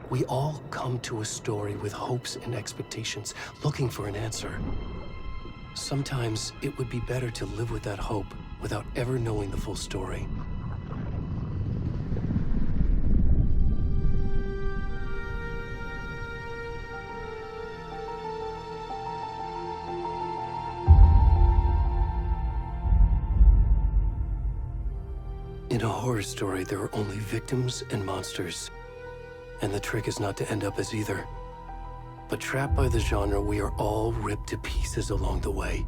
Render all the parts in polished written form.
We all come to a story with hopes and expectations, looking for an answer. Sometimes it would be better to live with that hope without ever knowing the full story. In a horror story, there are only victims and monsters. And the trick is not to end up as either. But trapped by the genre, we are all ripped to pieces along the way.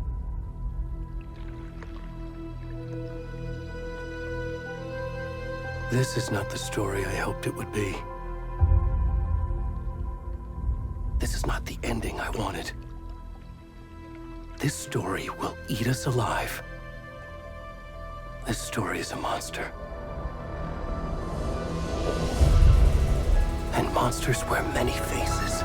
This is not the story I hoped it would be. This is not the ending I wanted. This story will eat us alive. This story is a monster. And monsters wear many faces.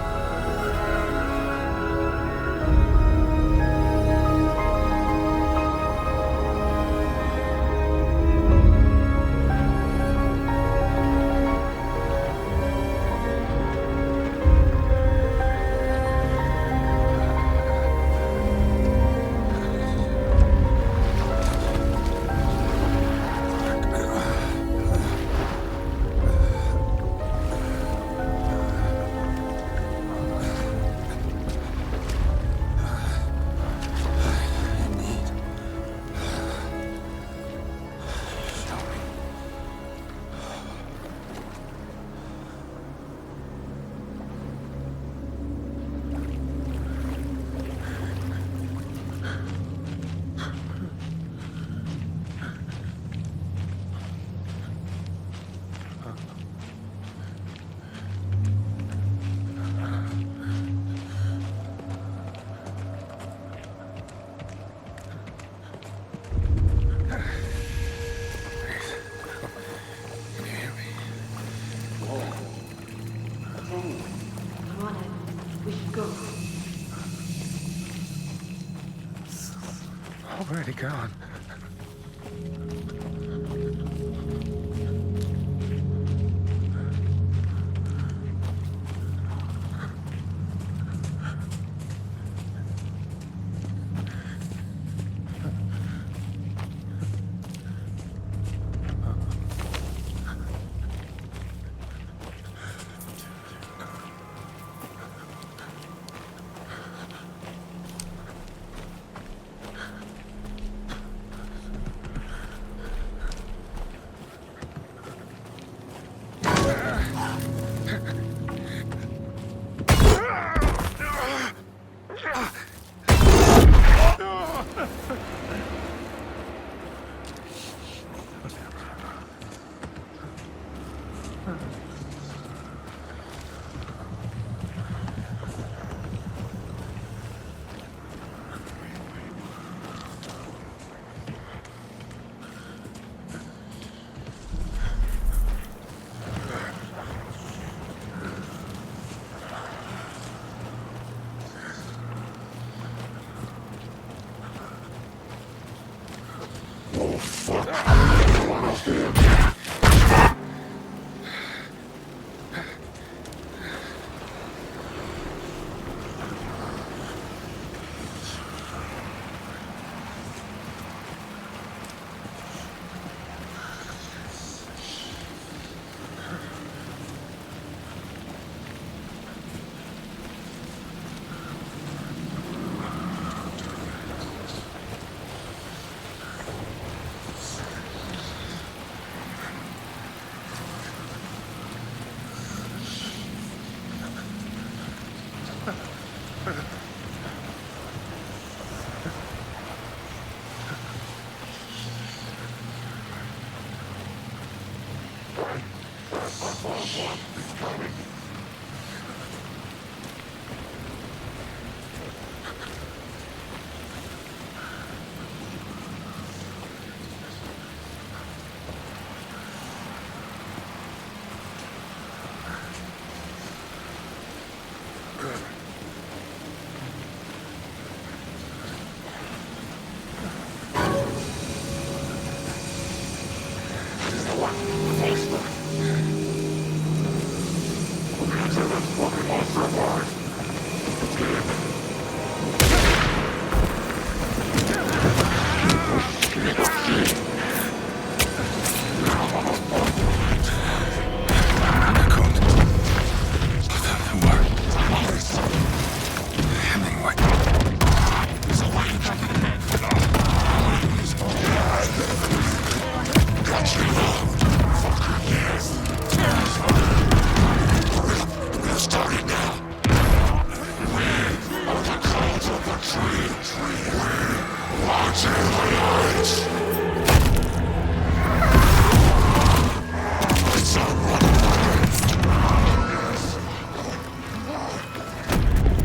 Already gone.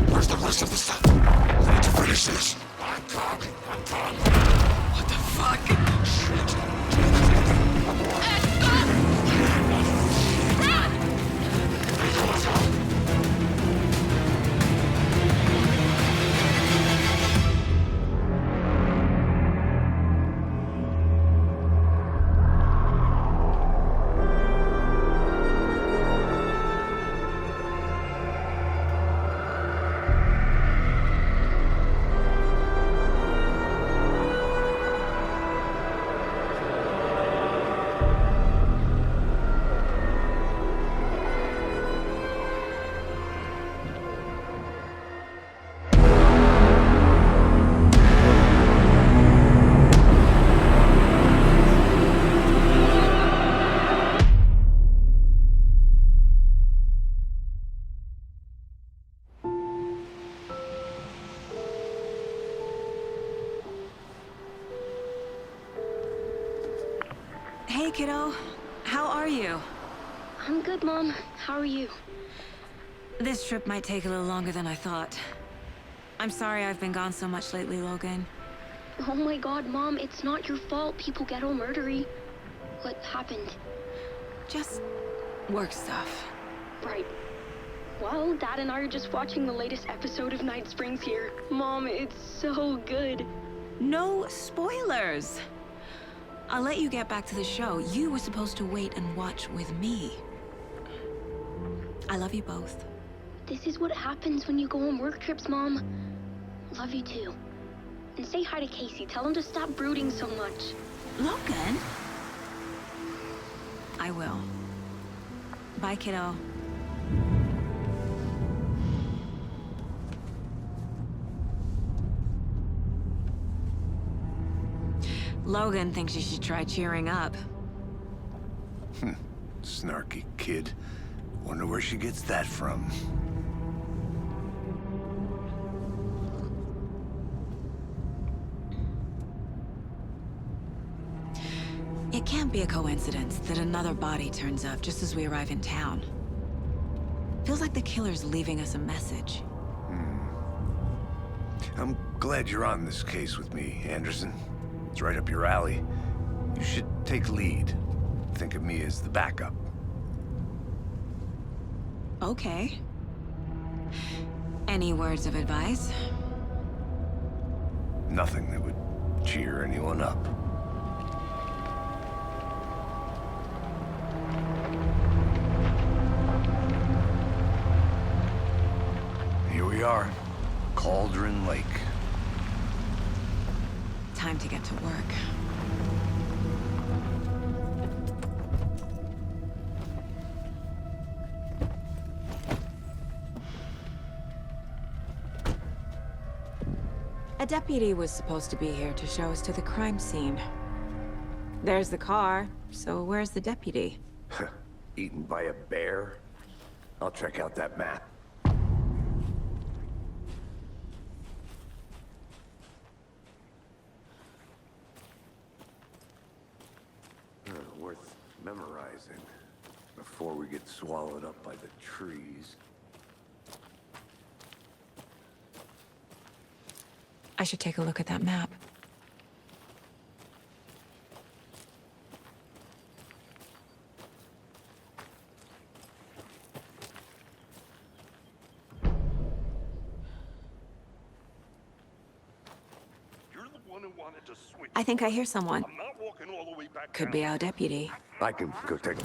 Where's the rest of the stuff? I need to finish this. I'm coming. What the fuck? Shit. Hey, kiddo. How are you? I'm good, Mom. How are you? This trip might take a little longer than I thought. I'm sorry I've been gone so much lately, Logan. Oh my god, Mom, it's not your fault people get all murdery. What happened? Just work stuff. Right. Well, Dad and I are just watching the latest episode of Night Springs here. Mom, it's so good. No spoilers! I'll let you get back to the show. You were supposed to wait and watch with me. I love you both. This is what happens when you go on work trips, Mom. Love you too. And say hi to Casey. Tell him to stop brooding so much. Logan? I will. Bye, kiddo. Logan thinks you should try cheering up. Snarky kid. Wonder where she gets that from. It can't be a coincidence that another body turns up just as we arrive in town. Feels like the killer's leaving us a message. I'm glad you're on this case with me, Anderson. It's right up your alley. You should take lead. Think of me as the backup. Okay. Any words of advice? Nothing that would cheer anyone up. Here we are. Cauldron Lake. Time to get to work. A deputy was supposed to be here to show us to the crime scene. There's the car, so where's the deputy? Eaten by a bear? I'll check out that map. Worth memorizing before we get swallowed up by the trees. I should take a look at that map. You're the one who wanted to switch. I think I hear someone. I'm not walking all the way back Could down. be our deputy. I can go take a...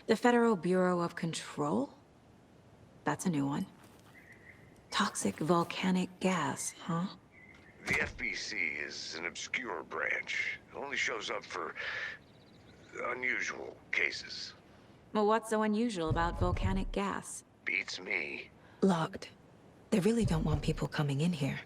The Federal Bureau of Control? That's a new one. Toxic volcanic gas, huh? The FBC is an obscure branch. It only shows up for unusual cases. Well, what's so unusual about volcanic gas? Beats me. Locked. They really don't want people coming in here.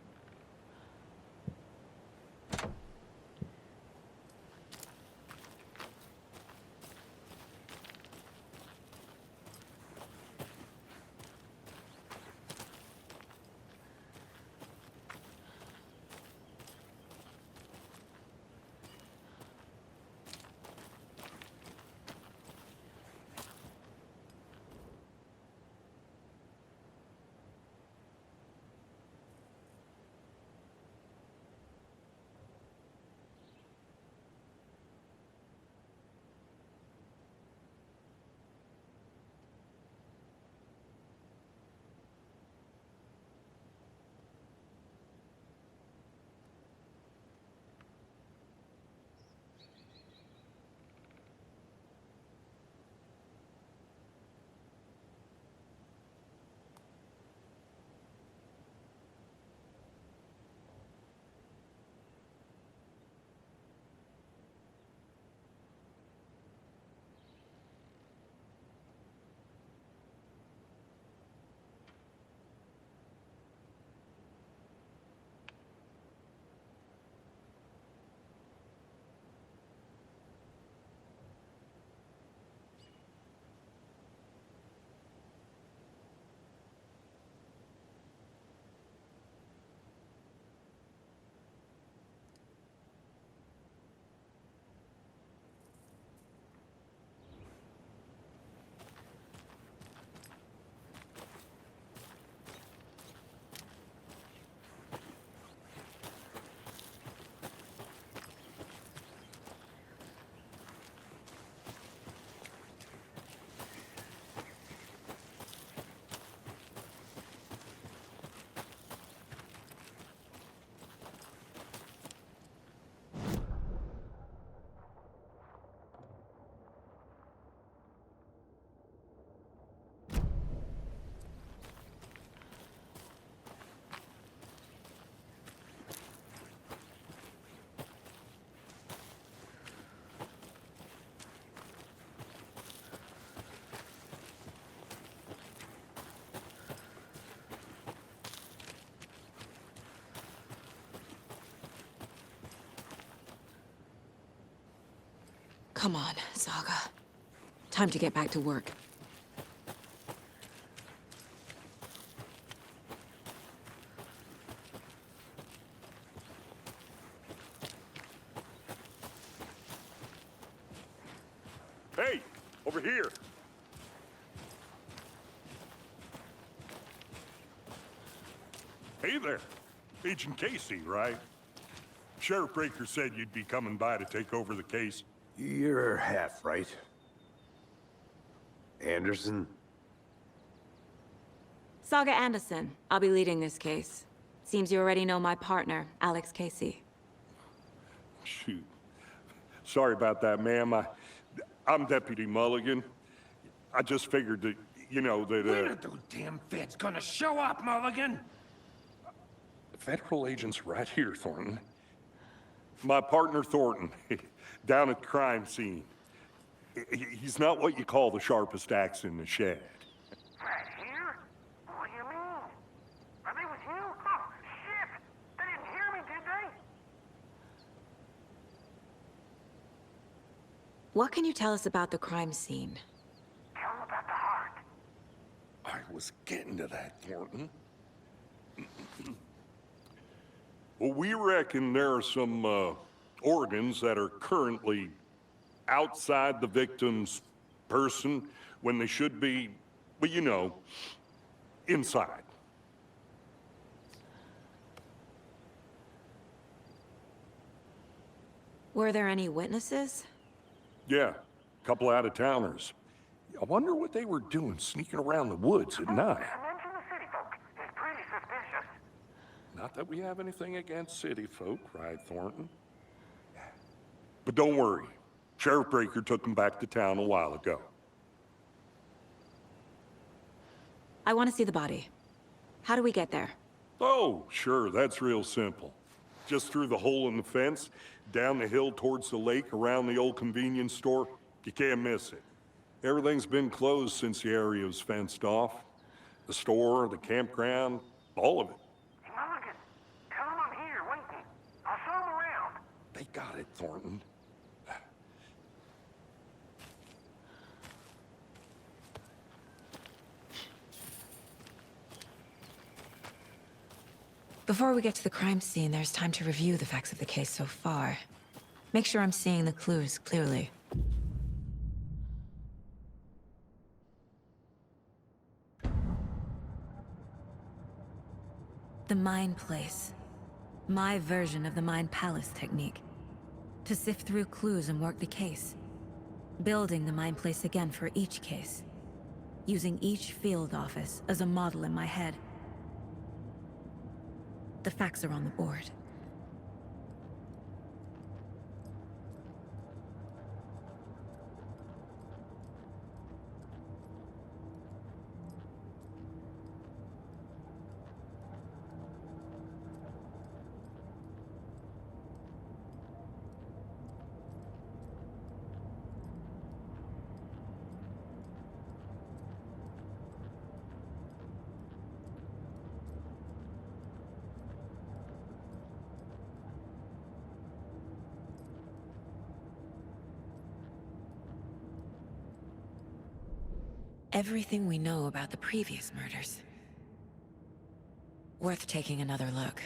Come on, Saga. Time to get back to work. Hey, over here. Hey there. Agent Casey, right? Sheriff Breaker said you'd be coming by to take over the case. You're half right. Anderson? Saga Anderson. I'll be leading this case. Seems you already know my partner, Alex Casey. Shoot. Sorry about that, ma'am. I'm Deputy Mulligan. I just figured that, you know, that, When are those damn feds gonna show up, Mulligan? Federal agent's right here, Thornton. My partner, Thornton, down at the crime scene. He's not what you call the sharpest axe in the shed. Right here? What do you mean? Are they with you? Oh, shit! They didn't hear me, did they? What can you tell us about the crime scene? Tell them about the heart. I was getting to that, Thornton. Well, we reckon there are some organs that are currently outside the victim's person when they should be, well, you know, inside. Were there any witnesses? Yeah, a couple out-of-towners. I wonder what they were doing sneaking around the woods at night. Mention the city folk. It's pretty suspicious. Not that we have anything against city folk, right, Thornton? But don't worry. Sheriff Breaker took them back to town a while ago. I want to see the body. How do we get there? Oh, sure, that's real simple. Just through the hole in the fence, down the hill towards the lake, around the old convenience store. You can't miss it. Everything's been closed since the area was fenced off. The store, the campground, all of it. Hey, Mulligan, tell him I'm here waiting. I'll show him around. They got it, Thornton. Before we get to the crime scene, there's time to review the facts of the case so far. Make sure I'm seeing the clues clearly. The Mind Place. My version of the Mind Palace technique. To sift through clues and work the case. Building the Mind Place again for each case. Using each field office as a model in my head. The facts are on the board. Everything we know about the previous murders. Worth taking another look.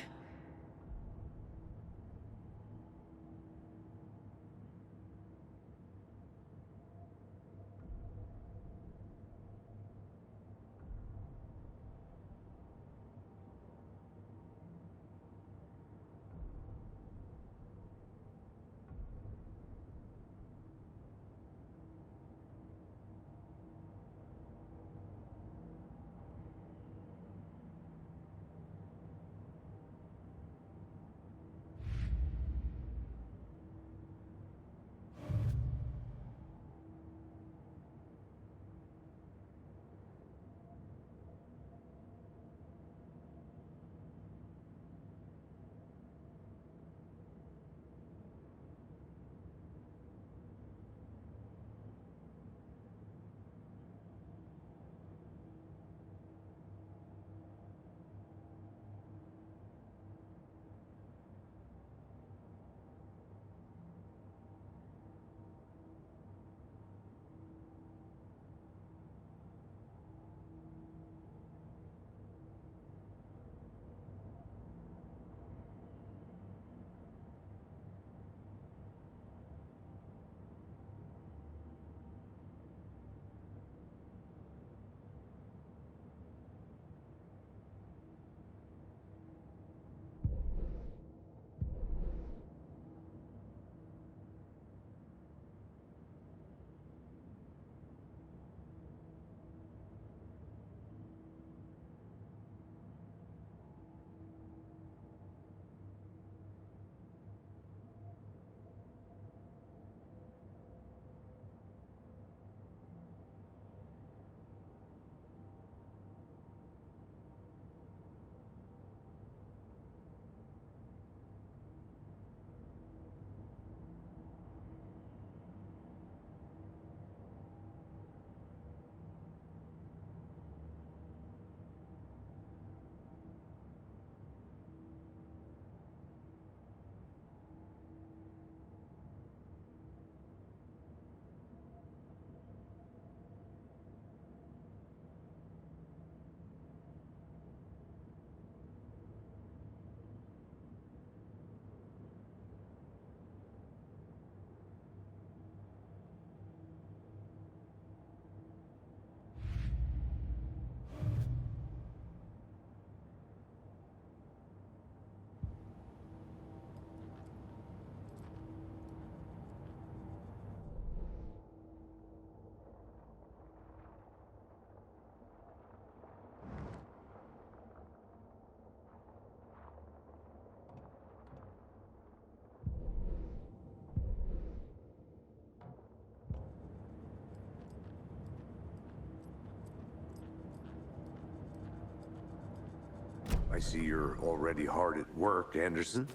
I see you're already hard at work, Anderson.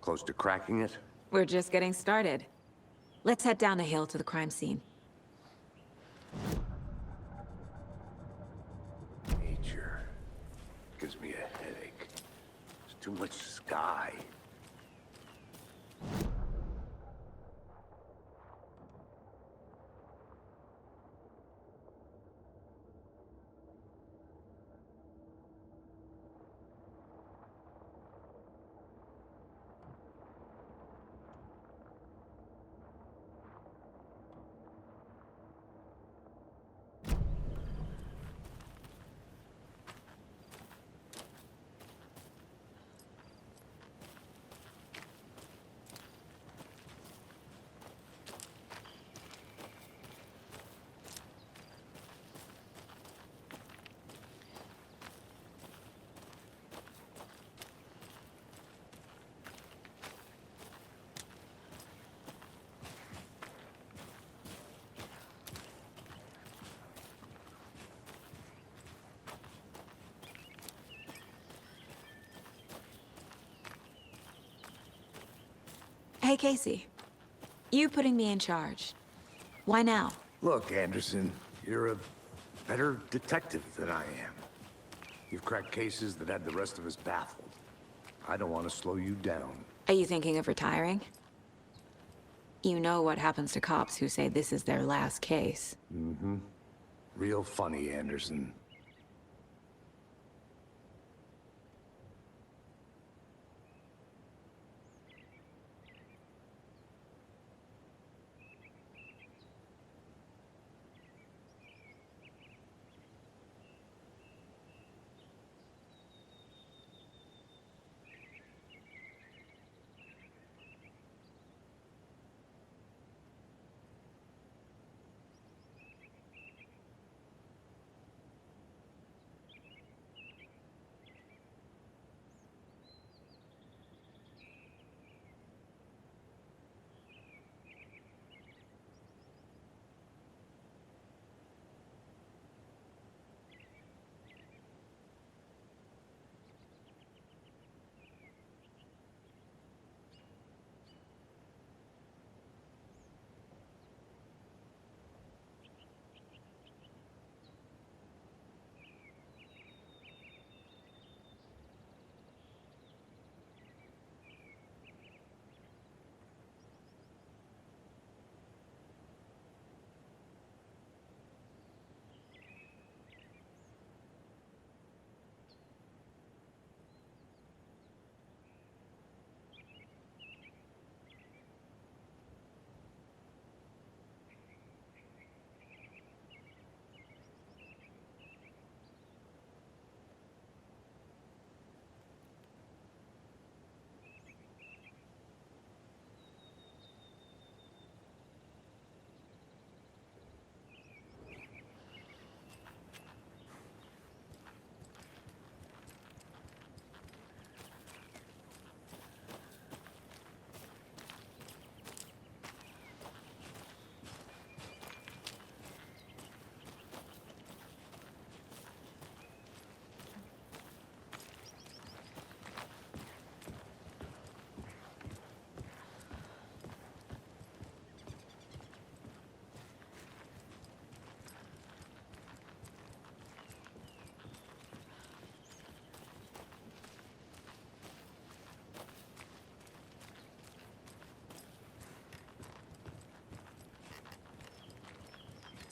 Close to cracking it? We're just getting started. Let's head down the hill to the crime scene. Nature gives me a headache. There's too much sky. Hey, Casey. You putting me in charge. Why now? Look, Anderson, you're a better detective than I am. You've cracked cases that had the rest of us baffled. I don't want to slow you down. Are you thinking of retiring? You know what happens to cops who say this is their last case. Mm-hmm. Real funny, Anderson.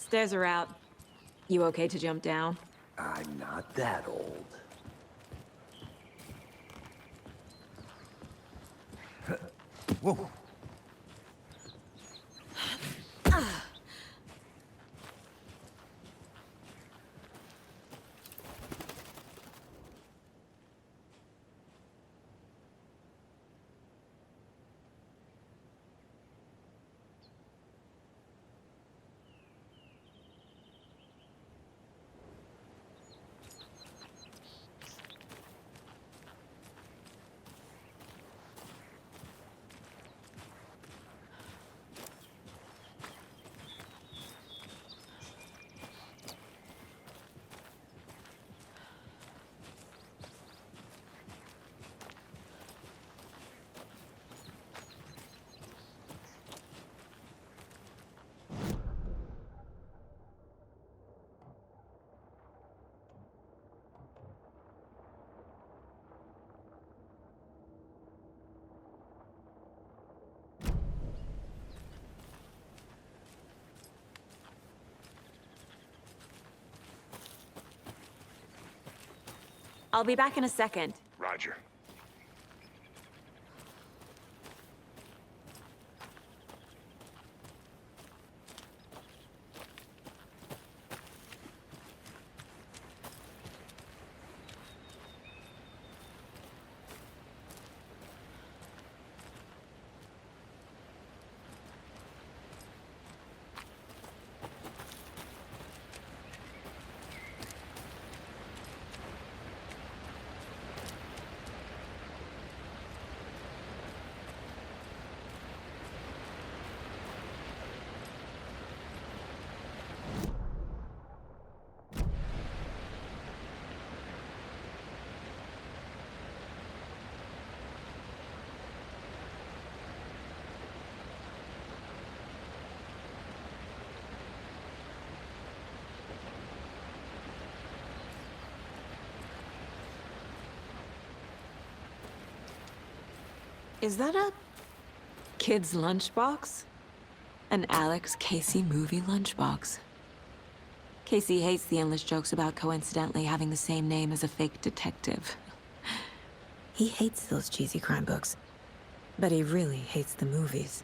Stairs are out. You okay to jump down? I'm not that old. Whoa. I'll be back in a second. Roger. Is that a kid's lunchbox? An Alex Casey movie lunchbox. Casey hates the endless jokes about coincidentally having the same name as a fake detective. He hates those cheesy crime books, but he really hates the movies.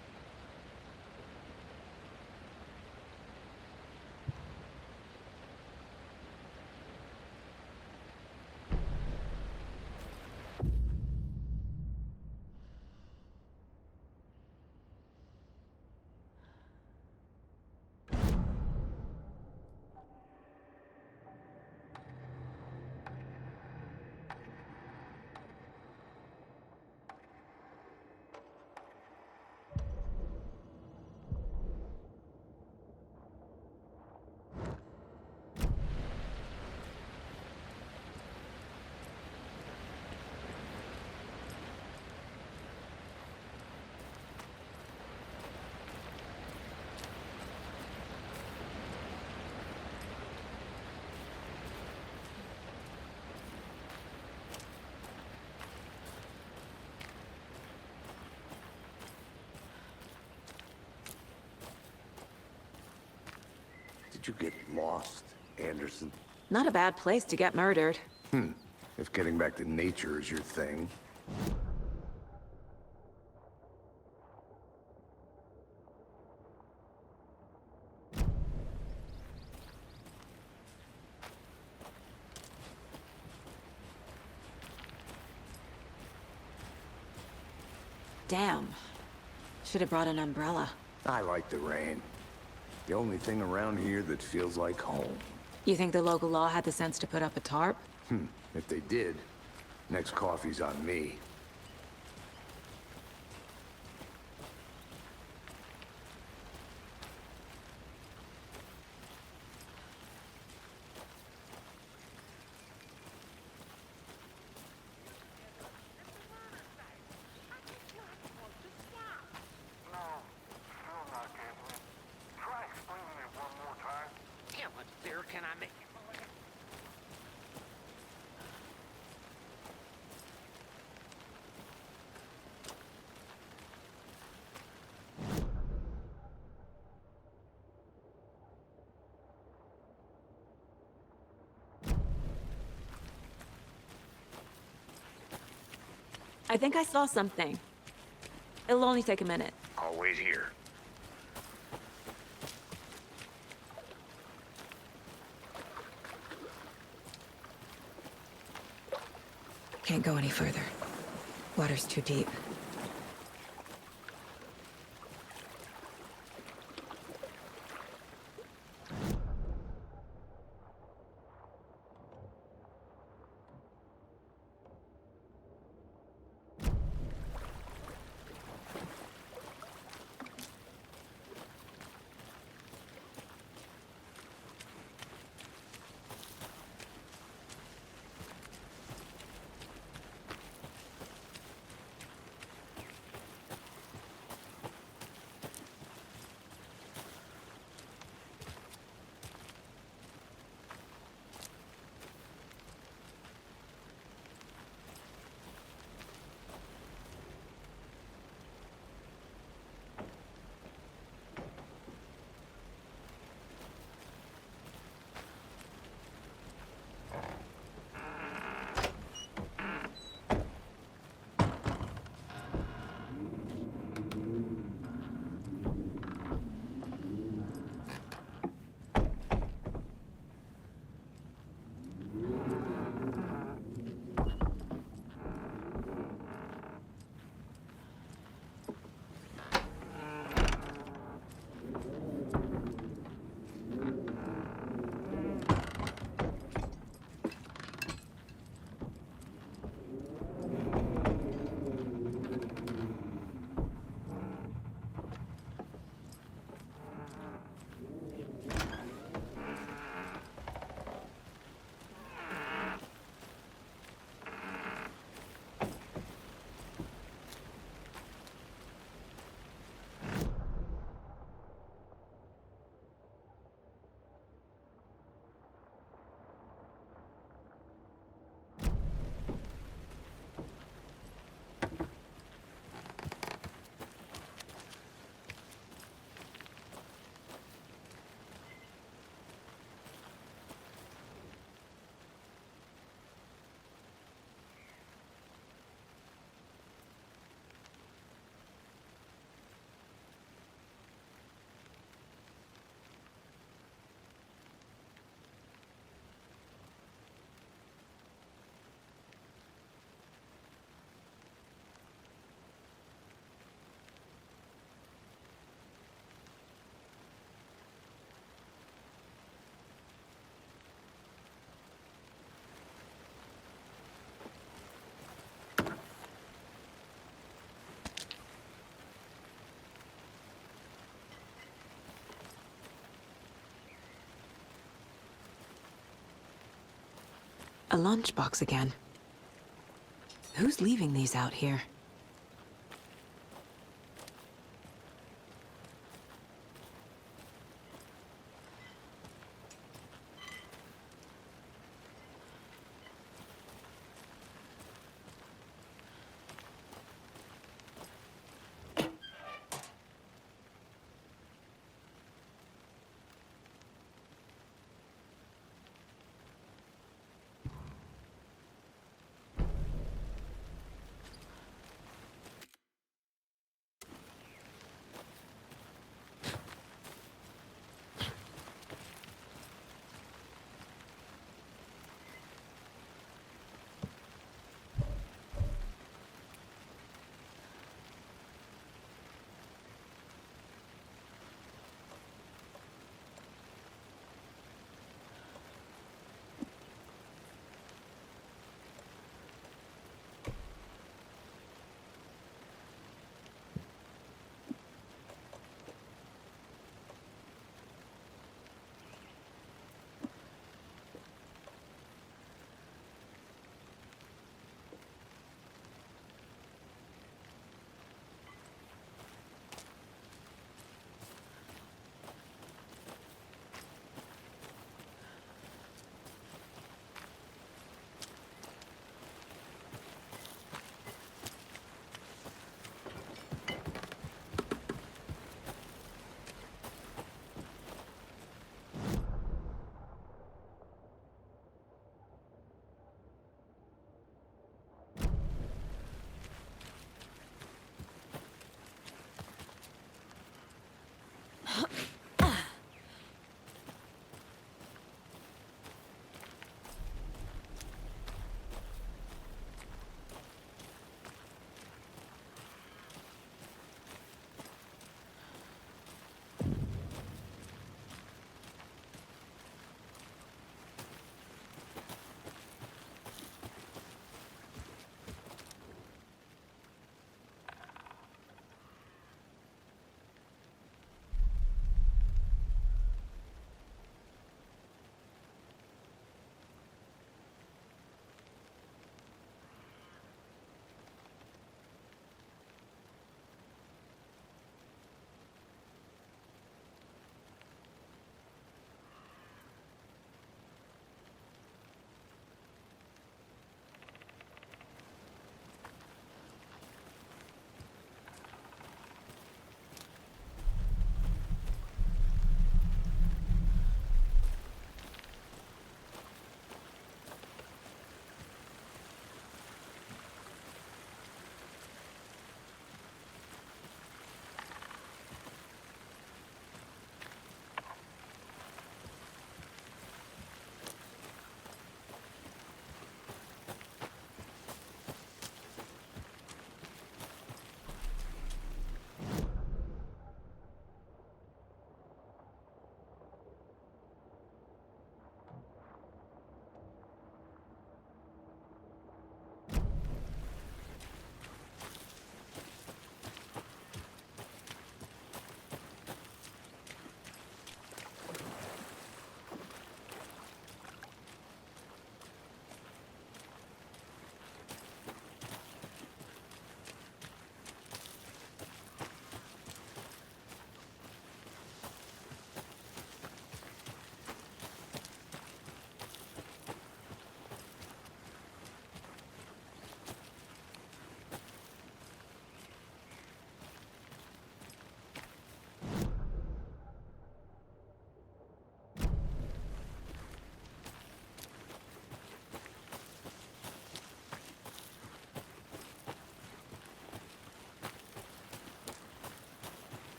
Did you get lost, Anderson? Not a bad place to get murdered. If getting back to nature is your thing. Damn. Should have brought an umbrella. I like the rain. The only thing around here that feels like home. You think the local law had the sense to put up a tarp? If they did, next coffee's on me. No, still not getting it. Try explaining it one more time. Yeah, what beer can I make? I think I saw something. It'll only take a minute. I'll wait here. Can't go any further. Water's too deep. A lunchbox again. Who's leaving these out here?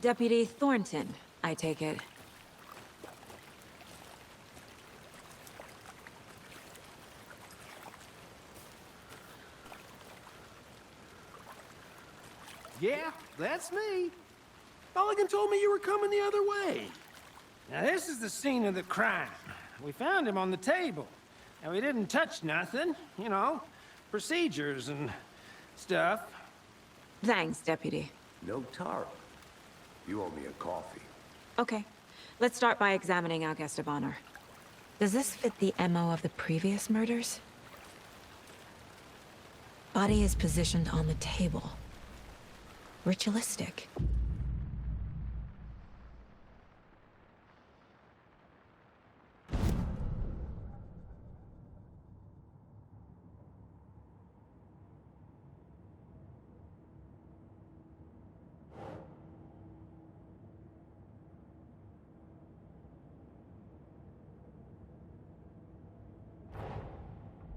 Deputy Thornton, I take it. Yeah, that's me. Mulligan told me you were coming the other way. Now this is the scene of the crime. We found him on the table. And we didn't touch nothing, you know, procedures and stuff. Thanks, Deputy. No Tara. You owe me a coffee. Okay. Let's start by examining our guest of honor. Does this fit the MO of the previous murders? Body is positioned on the table. Ritualistic.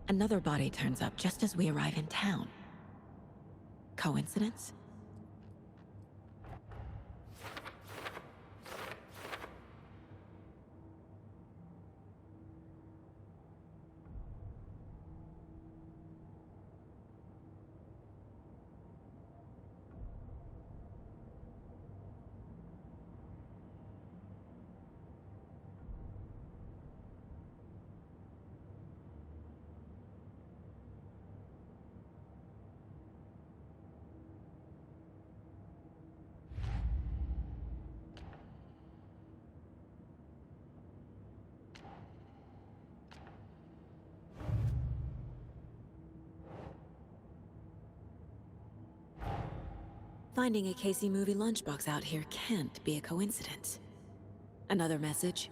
Another body turns up just as we arrive in town. Coincidence? Finding a Casey movie lunchbox out here can't be a coincidence. Another message?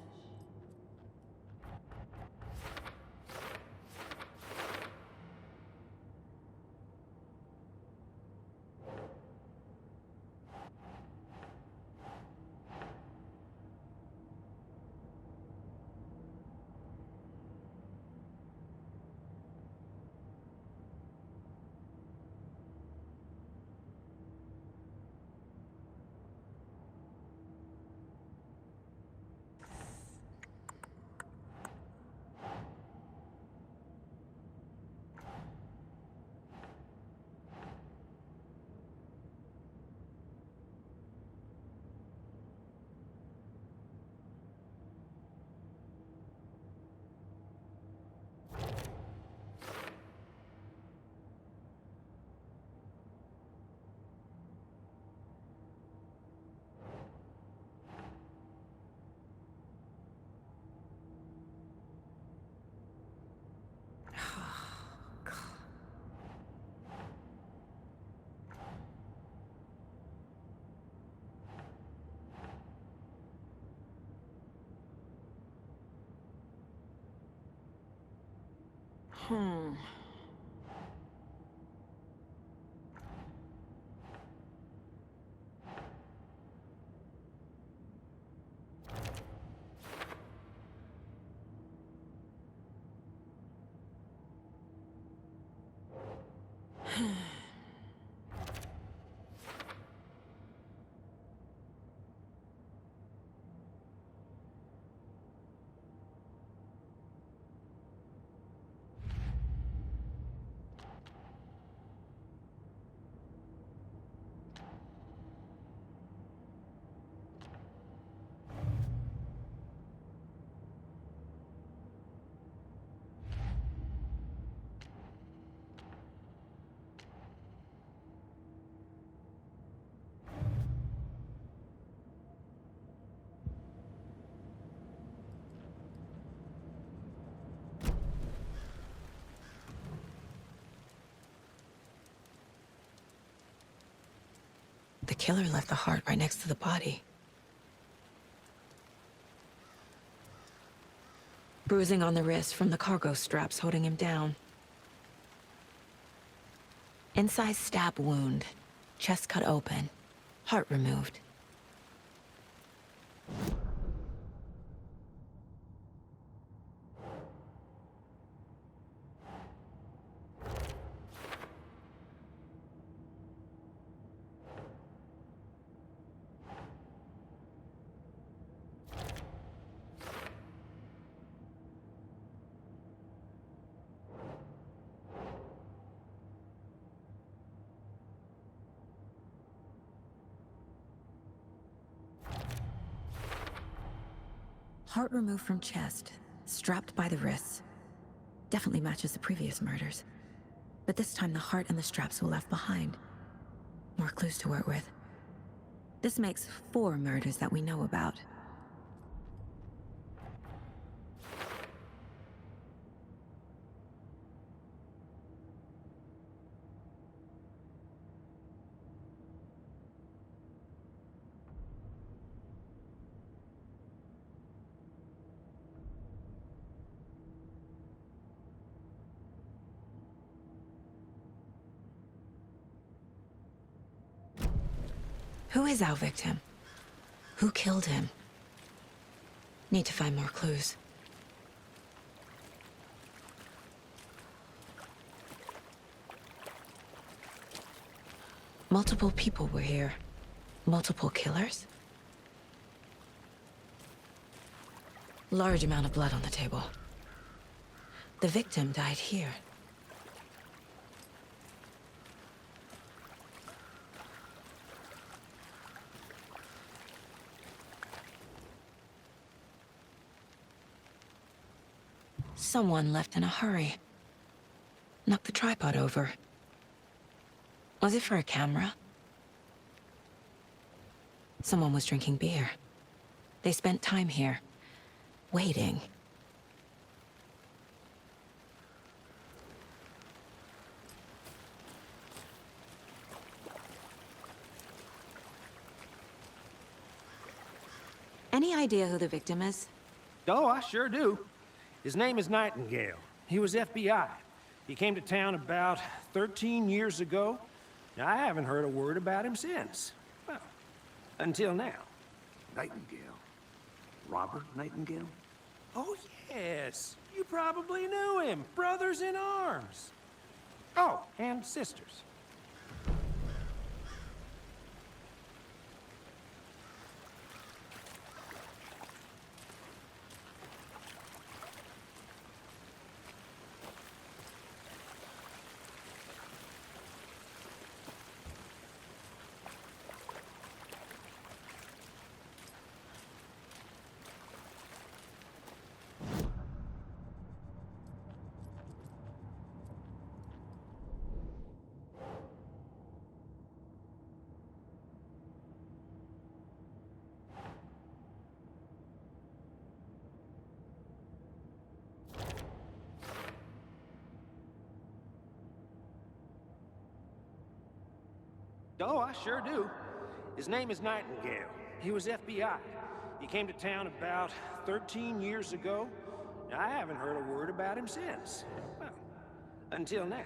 Hmm. The killer left the heart right next to the body. Bruising on the wrist from the cargo straps holding him down. Incised stab wound. Chest cut open. Heart removed. Heart removed from chest, strapped by the wrists. Definitely matches the previous murders. But this time the heart and the straps were left behind. More clues to work with. This makes 4 murders that we know about. Who is our victim? Who killed him? Need to find more clues. Multiple people were here. Multiple killers? Large amount of blood on the table. The victim died here. Someone left in a hurry. Knocked the tripod over. Was it for a camera? Someone was drinking beer. They spent time here, waiting. Any idea who the victim is? Oh, I sure do. His name is Nightingale. He was FBI. He came to town about 13 years ago. Now, I haven't heard a word about him since. Well, until now. Nightingale? Robert Nightingale? Oh, yes. You probably knew him. Brothers in arms. Oh, and sisters. Oh, I sure do. His name is Nightingale. He was FBI. He came to town about 13 years ago. Now, I haven't heard a word about him since. Well, until now.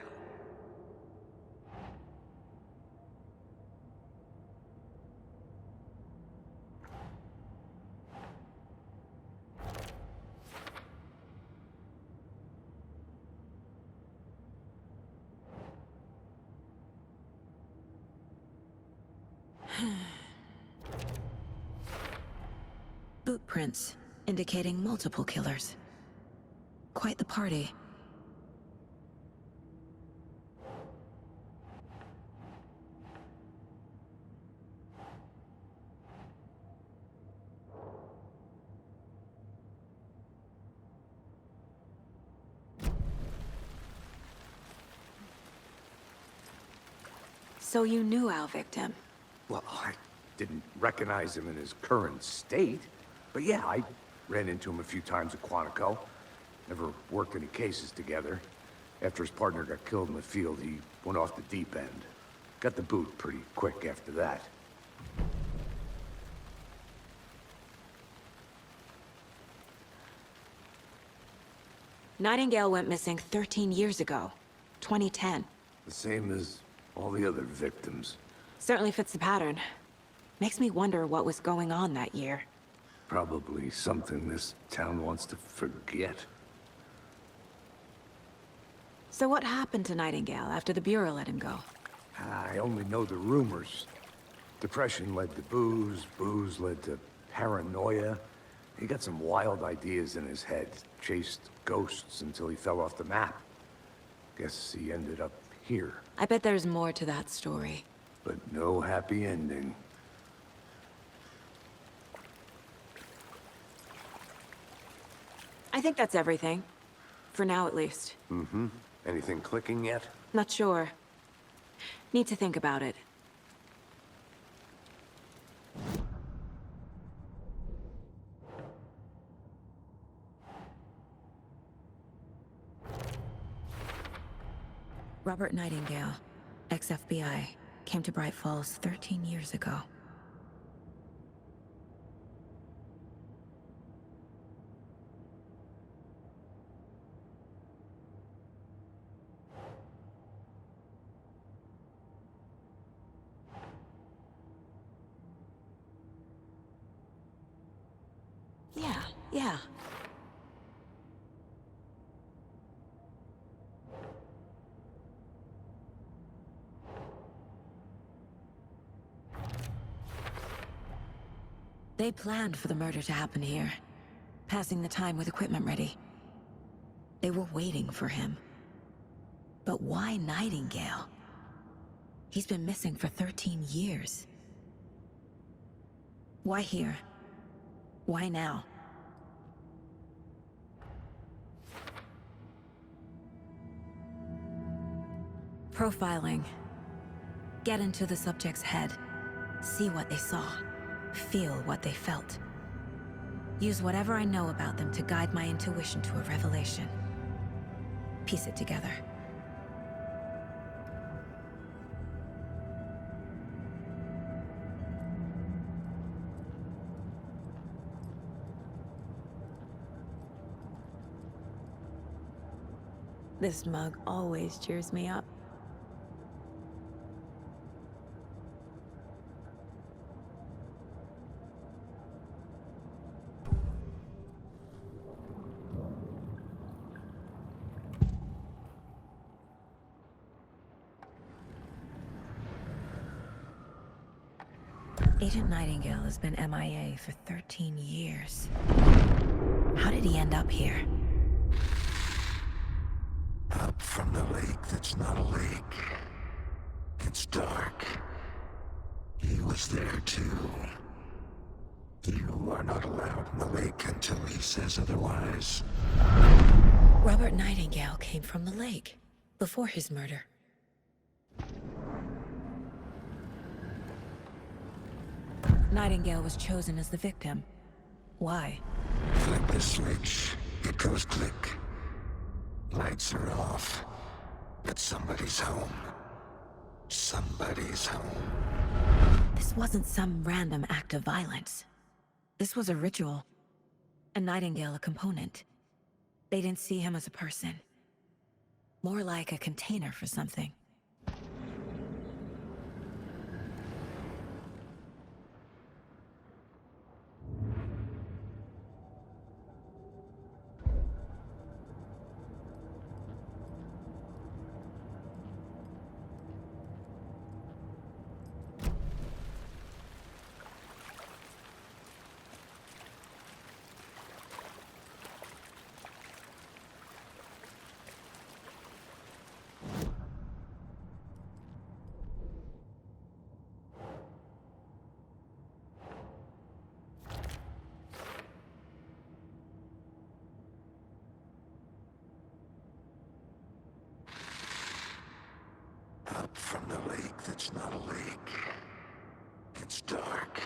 Boot prints, indicating multiple killers. Quite the party. So you knew our victim? Well, I didn't recognize him in his current state. But yeah, I ran into him a few times at Quantico. Never worked any cases together. After his partner got killed in the field, he went off the deep end. Got the boot pretty quick after that. Nightingale went missing 13 years ago. 2010. The same as all the other victims. Certainly fits the pattern. Makes me wonder what was going on that year. Probably something this town wants to forget. So what happened to Nightingale after the Bureau let him go? I only know the rumors. Depression led to booze, booze led to paranoia. He got some wild ideas in his head, chased ghosts until he fell off the map. Guess he ended up here. I bet there's more to that story. But no happy ending. I think that's everything. For now, at least. Mm-hmm. Anything clicking yet? Not sure. Need to think about it. Robert Nightingale, ex-FBI, came to Bright Falls 13 years ago. Yeah. They planned for the murder to happen here, passing the time with equipment ready. They were waiting for him. But why Nightingale? He's been missing for 13 years. Why here? Why now? Profiling. Get into the subject's head. See what they saw. Feel what they felt. Use whatever I know about them to guide my intuition to a revelation. Piece it together. This mug always cheers me up. Agent Nightingale has been MIA for 13 years. How did he end up here? Up from the lake that's not a lake. It's dark. He was there too. You are not allowed in the lake until he says otherwise. Robert Nightingale came from the lake, before his murder. Nightingale was chosen as the victim. Why? Flip the switch. It goes click. Lights are off. But somebody's home. Somebody's home. This wasn't some random act of violence. This was a ritual. And Nightingale a component. They didn't see him as a person. More like a container for something. Up from the lake that's not a lake. It's dark.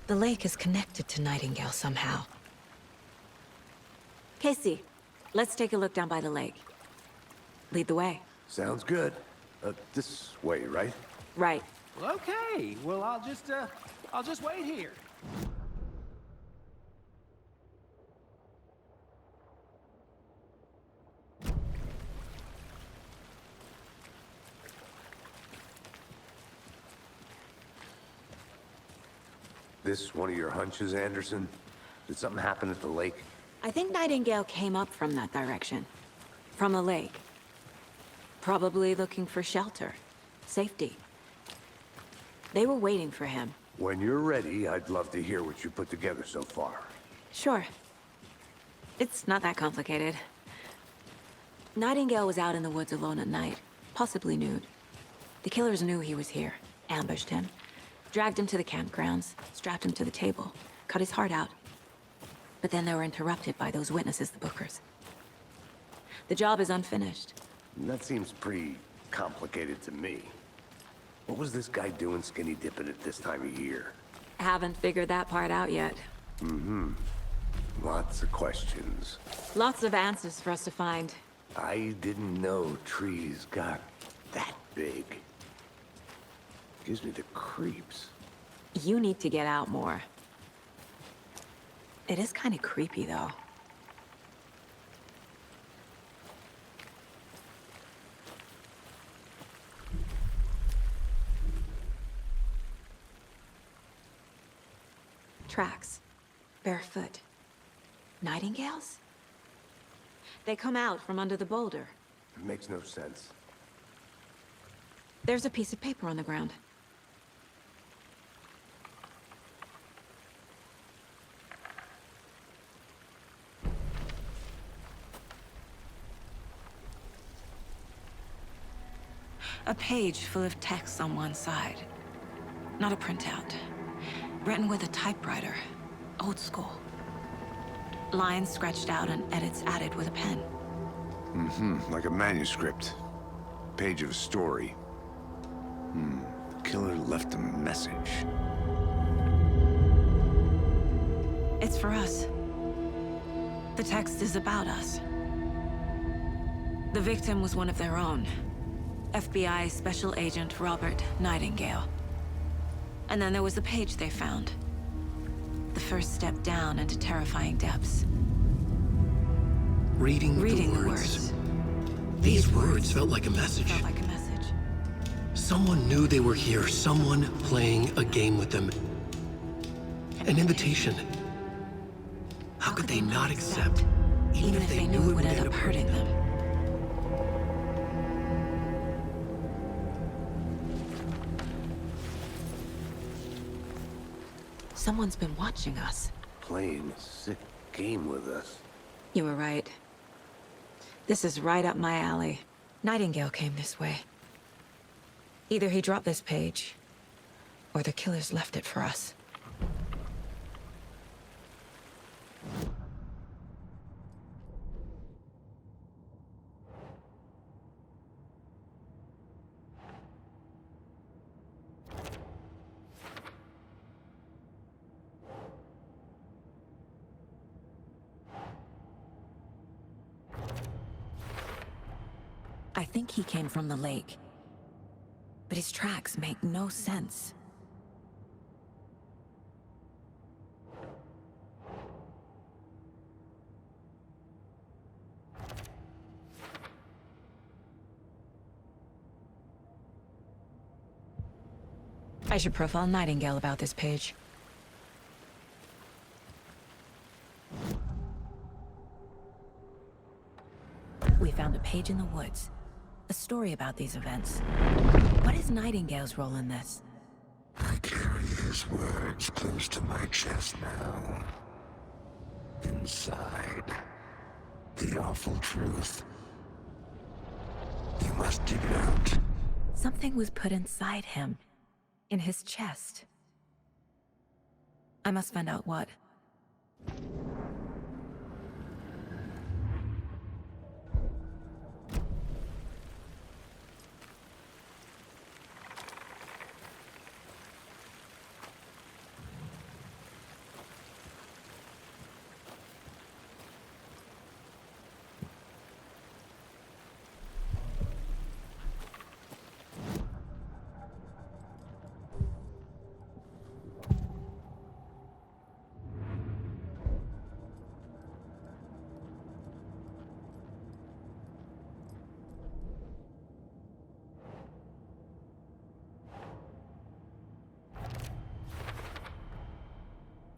The lake is connected to Nightingale somehow. Casey, let's take a look down by the lake. Lead the way. Sounds good. This way, right? Right. Okay, well, I'll just wait here. This one of your hunches, Anderson? Did something happen at the lake? I think Nightingale came up from that direction. From the lake. Probably looking for shelter. Safety. They were waiting for him. When you're ready, I'd love to hear what you put together so far. Sure. It's not that complicated. Nightingale was out in the woods alone at night, possibly nude. The killers knew he was here, ambushed him, dragged him to the campgrounds, strapped him to the table, cut his heart out. But then they were interrupted by those witnesses, the Bookers. The job is unfinished. That seems pretty complicated to me. What was this guy doing skinny dipping at this time of year? Haven't figured that part out yet. Lots of questions. Lots of answers for us to find. I didn't know trees got that big. Gives me the creeps. You need to get out more. It is kind of creepy, though. Tracks. Barefoot. Nightingales? They come out from under the boulder. It makes no sense. There's a piece of paper on the ground. A page full of text on one side. Not a printout. Written with a typewriter. Old school. Lines scratched out and edits added with a pen. Like a manuscript. Page of a story. The killer left a message. It's for us. The text is about us. The victim was one of their own. FBI Special Agent Robert Nightingale. And then there was the page they found. The first step down into terrifying depths. Reading the words. These words felt like a message. Felt like a message. Someone knew they were here, someone playing a game with them. An invitation. How could they not accept, even if they knew it would end up hurting them? Someone's been watching us. Playing a sick game with us. You were right. This is right up my alley. Nightingale came this way. Either he dropped this page, or the killers left it for us. I think he came from the lake. But his tracks make no sense. I should profile Nightingale about this page. We found a page in the woods. A story about these events. What is Nightingale's role in this? I carry his words close to my chest now. Inside, the awful truth. You must dig it out. Something was put inside him. In his chest. I must find out what.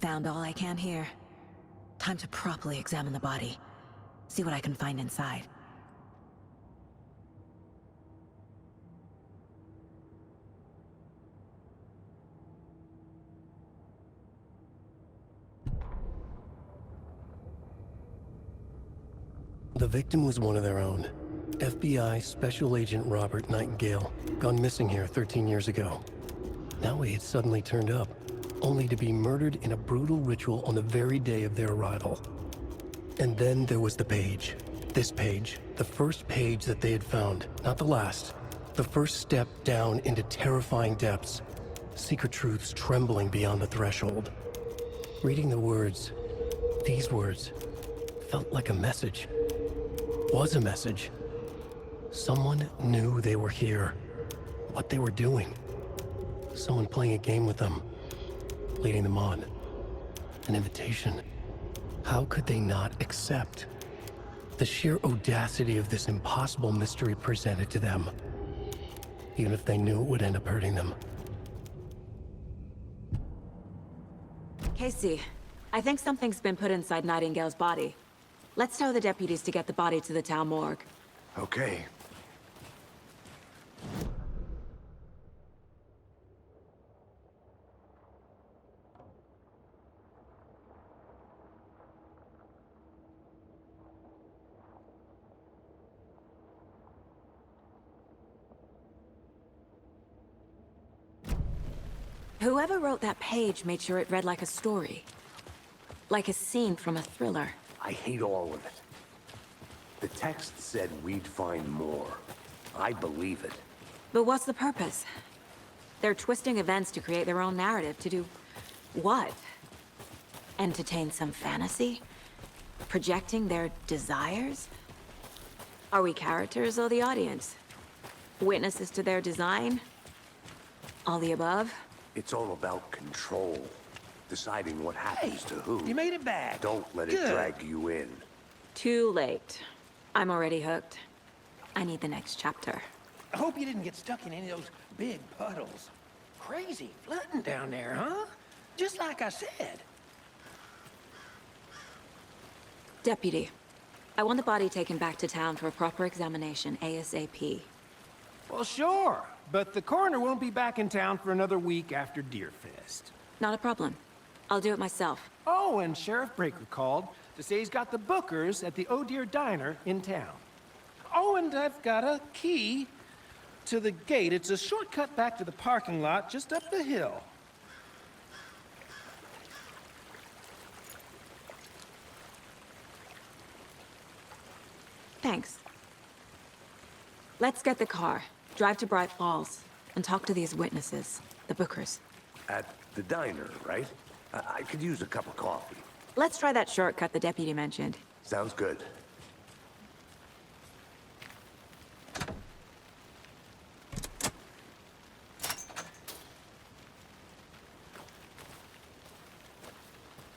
Found all I can here. Time to properly examine the body. See what I can find inside. The victim was one of their own. FBI Special Agent Robert Nightingale, gone missing here 13 years ago. Now he had suddenly turned up, only to be murdered in a brutal ritual on the very day of their arrival. And then there was the page. This page, the first page that they had found, not the last. The first step down into terrifying depths. Secret truths trembling beyond the threshold. Reading the words, these words, felt like a message. Was a message. Someone knew they were here. What they were doing. Someone playing a game with them. Leading them on. An invitation. How could they not accept? The sheer audacity of this impossible mystery presented to them. Even if they knew it would end up hurting them. Casey, I think something's been put inside Nightingale's body. Let's tell the deputies to get the body to the town morgue. Okay. Whoever wrote that page made sure it read like a story. Like a scene from a thriller. I hate all of it. The text said we'd find more. I believe it. But what's the purpose? They're twisting events to create their own narrative to do what? Entertain some fantasy? Projecting their desires? Are we characters or the audience? Witnesses to their design? All the above? It's all about control. Deciding what happens to who. You made it back. Don't let it Good. drag you in. Too late. I'm already hooked. I need the next chapter. I hope you didn't get stuck in any of those big puddles. Crazy flooding down there, huh? Just like I said. Deputy, I want the body taken back to town for a proper examination ASAP. Well, sure. But the coroner won't be back in town for another week after Deerfest. Not a problem. I'll do it myself. Oh, and Sheriff Breaker called to say he's got the bookers at the Oh Dear Diner in town. Oh, and I've got a key to the gate. It's a shortcut back to the parking lot just up the hill. Thanks. Let's get the car, drive to Bright Falls, and talk to these witnesses, the bookers. At the diner, right? I could use a cup of coffee. Let's try that shortcut the deputy mentioned. Sounds good.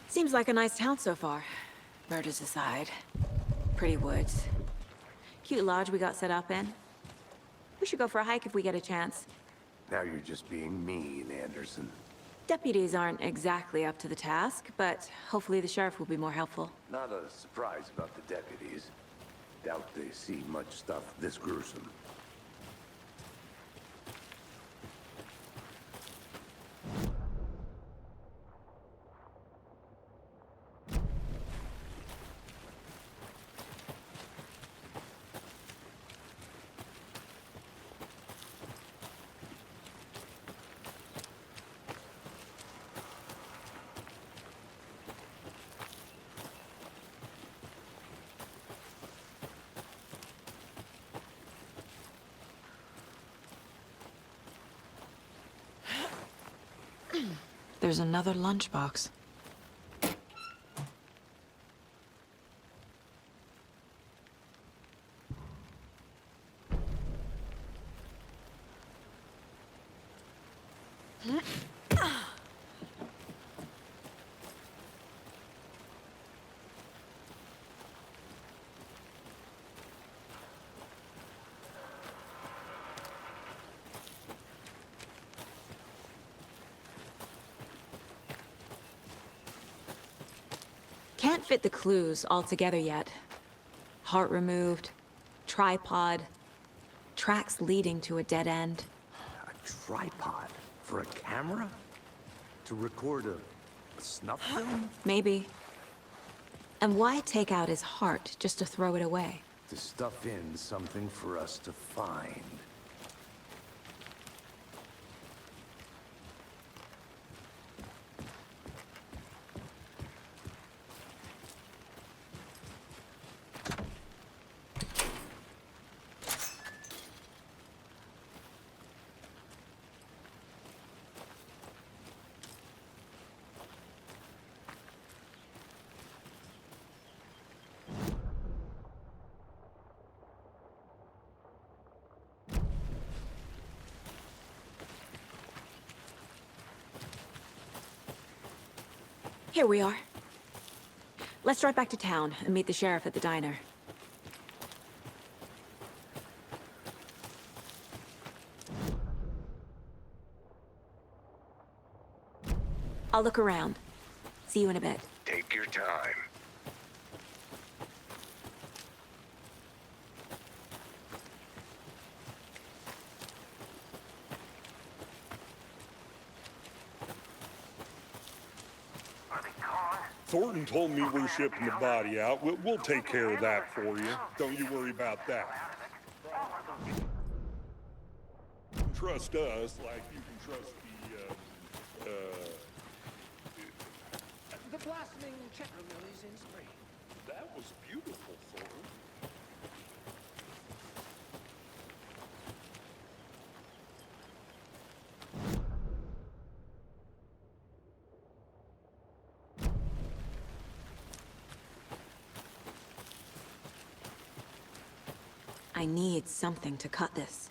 Seems like a nice town so far. Murders aside. Pretty woods. Cute lodge we got set up in. We should go for a hike if we get a chance. Now you're just being mean, Anderson. Deputies aren't exactly up to the task, but hopefully the sheriff will be more helpful. Not a surprise about the deputies. Doubt they see much stuff this gruesome. There's another lunchbox. Can't fit the clues all together yet. Heart removed, tripod, tracks leading to a dead end. A tripod? For a camera? To record a snuff film? Maybe. And why take out his heart just to throw it away? to stuff in something for us to find. Here we are. Let's drive back to town and meet the sheriff at the diner. I'll look around. See you in a bit. Take your time. Thornton told me we're shipping the body out. We'll take care of that for you. Don't you worry about that. Trust us like you can trust The blossoming cheddar lilies in spring. That was beautiful, Thornton. I need something to cut this.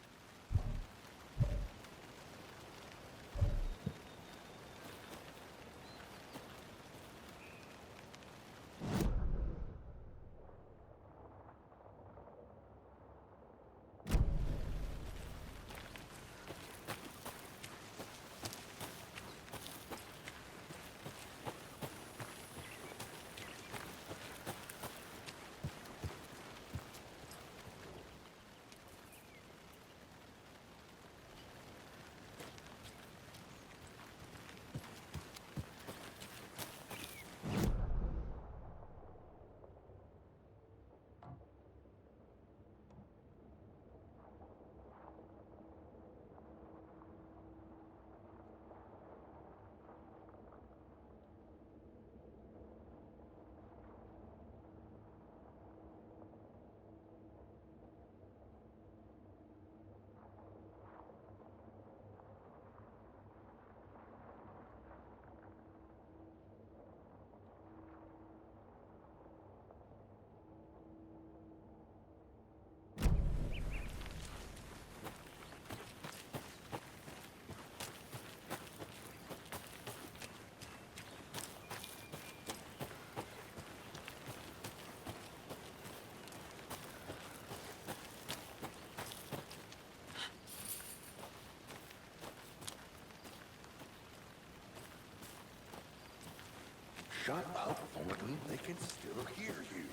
Shut up, Thornton. They can still hear you.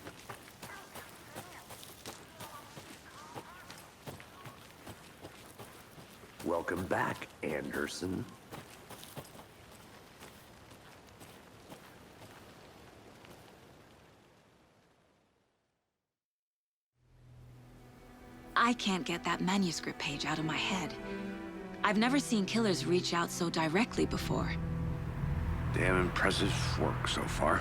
Welcome back, Anderson. I can't get that manuscript page out of my head. I've never seen killers reach out so directly before. Damn impressive work so far.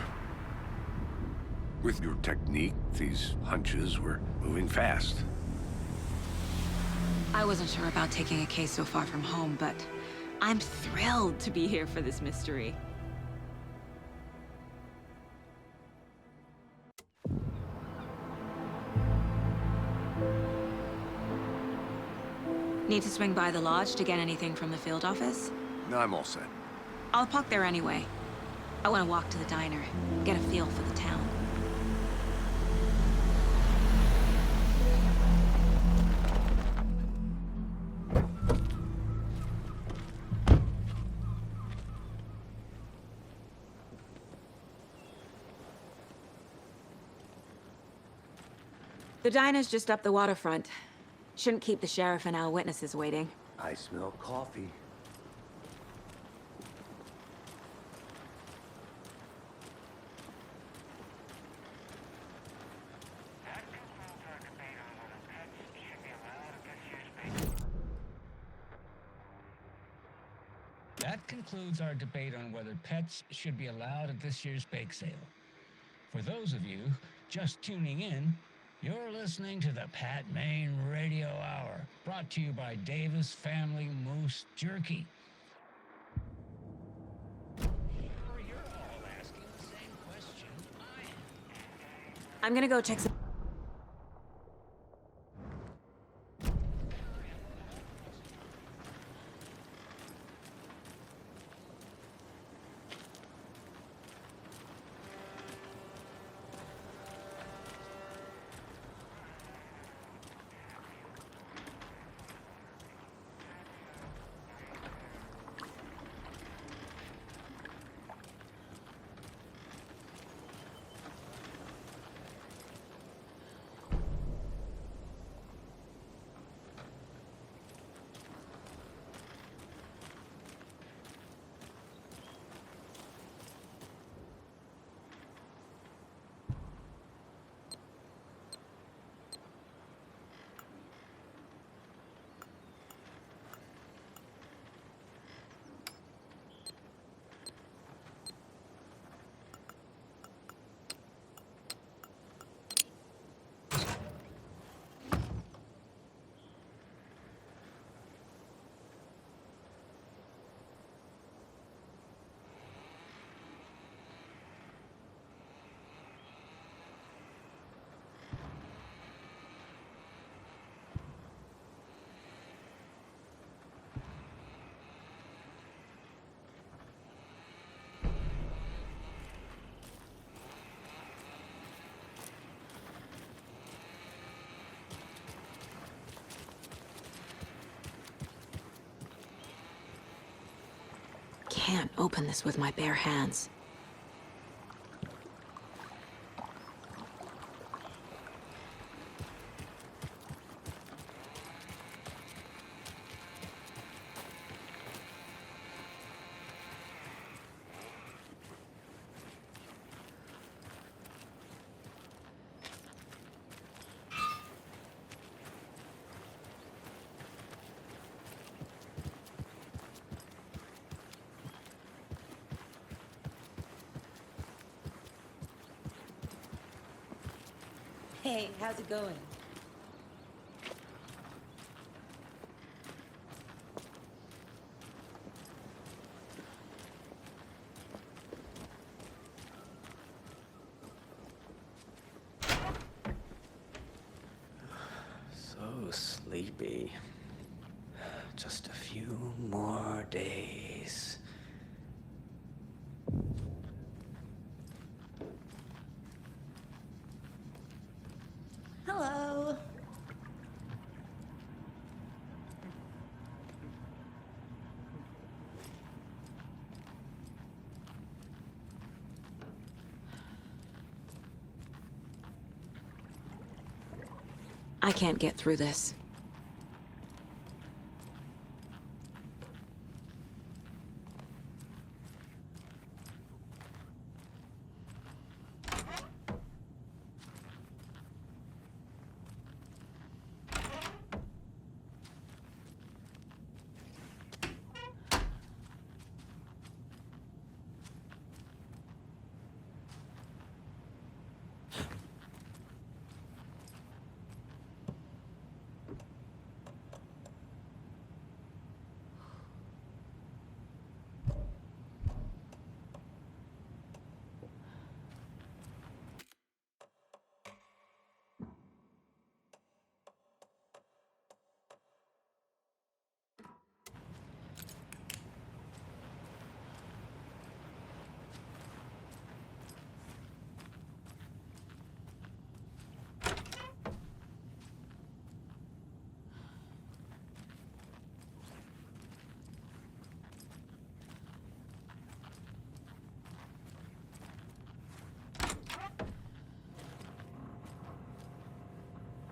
With your technique, these hunches were moving fast. I wasn't sure about taking a case so far from home, but I'm thrilled to be here for this mystery. Need to swing by the lodge to get anything from the field office? No, I'm all set. I'll park there anyway. I want to walk to the diner, get a feel for the town. The diner's just up the waterfront. Shouldn't keep the sheriff and our witnesses waiting. I smell coffee. That concludes our debate on whether pets should be allowed at this year's bake sale. For those of you just tuning in, you're listening to the Pat Maine Radio Hour, brought to you by Davis Family Moose Jerky. You're all asking the same question I am. I'm gonna go check some... Can't open this with my bare hands. Hey, how's it going? So sleepy. Just a few more days. Hello. I can't get through this.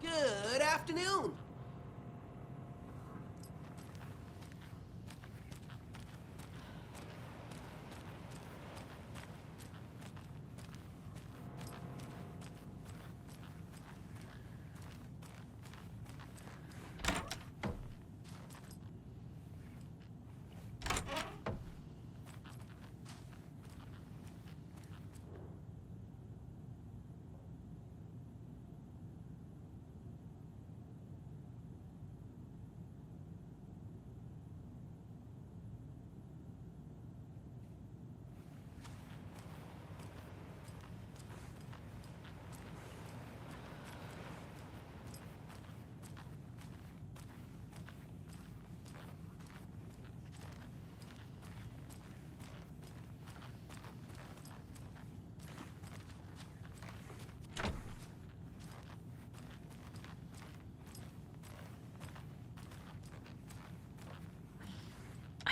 Good afternoon.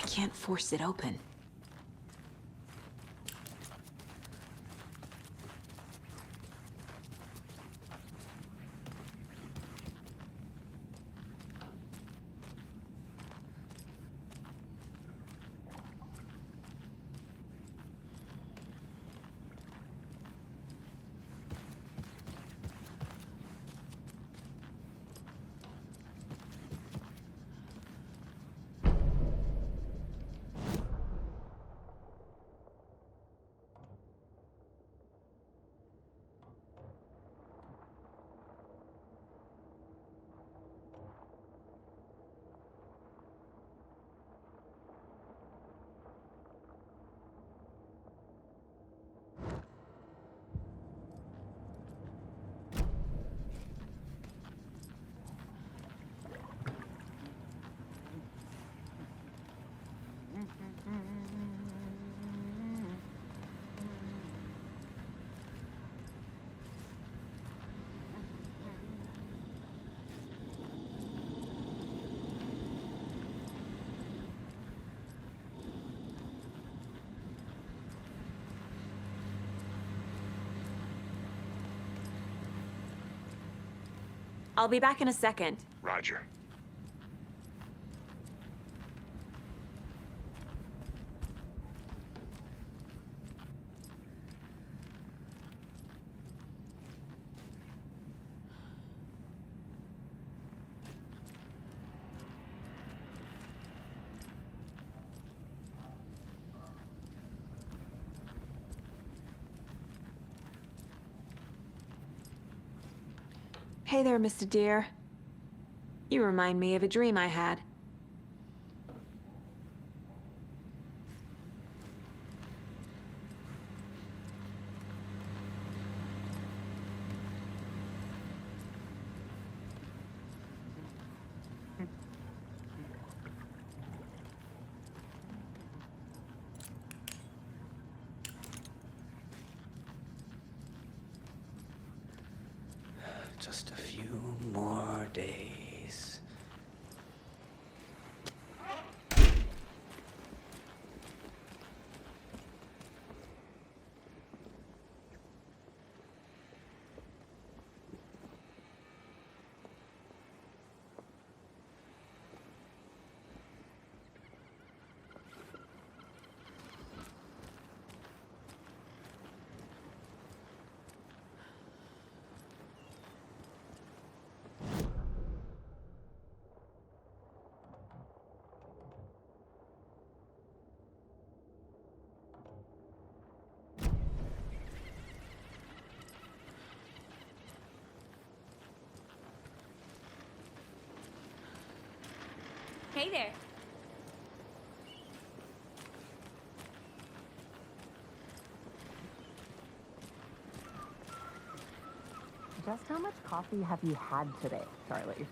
can't force it open. I'll be back in a second. Roger. Hey there, Mr. Deer. You remind me of a dream I had. Just a few more days. Hey there. Just how much coffee have you had today, Charlie?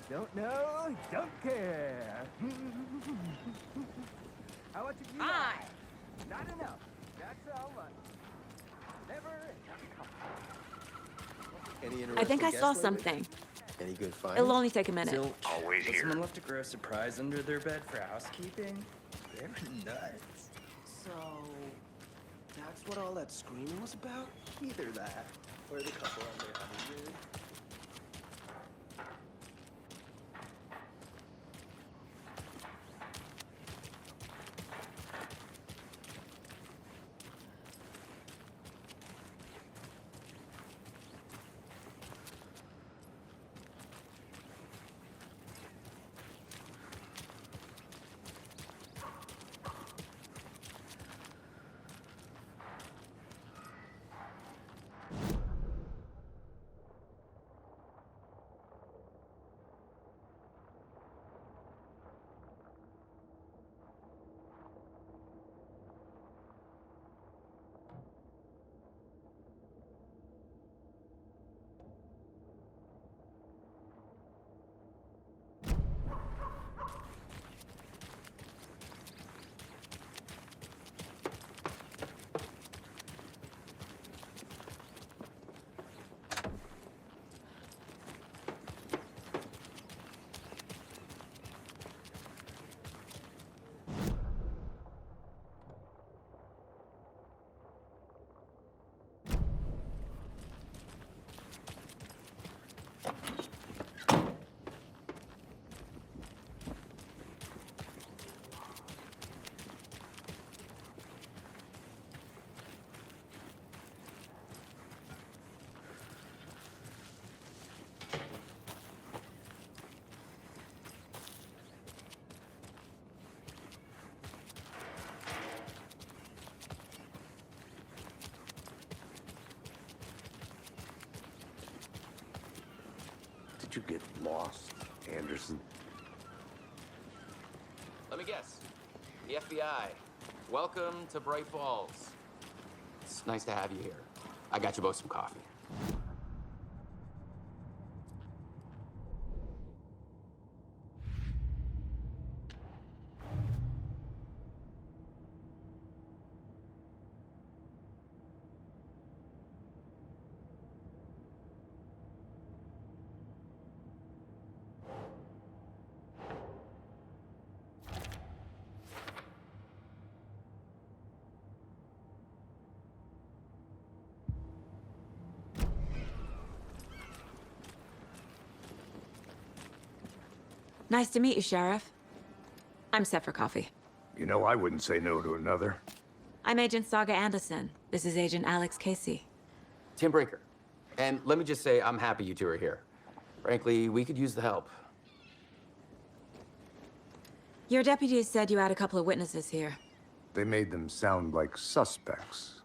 Don't know, don't care. How much have you Hi. got? Not enough. That's how much. Never enough. I think I saw something. Any good finds? It'll only take a minute. Always here. Someone left a gross surprise under their bed for housekeeping? They're nuts. So, that's what all that screaming was about? Either that, or the couple on their honeymoon. did you get lost, Anderson? Let me guess. The FBI. Welcome to Bright Falls. It's nice to have you here. I got you both some coffee. Nice to meet you, Sheriff. I'm set for coffee. You know, I wouldn't say no to another. I'm Agent Saga Anderson. This is Agent Alex Casey. Tim Brinker. And let me just say, I'm happy you two are here. Frankly, we could use the help. Your deputies said you had a couple of witnesses here. They made them sound like suspects.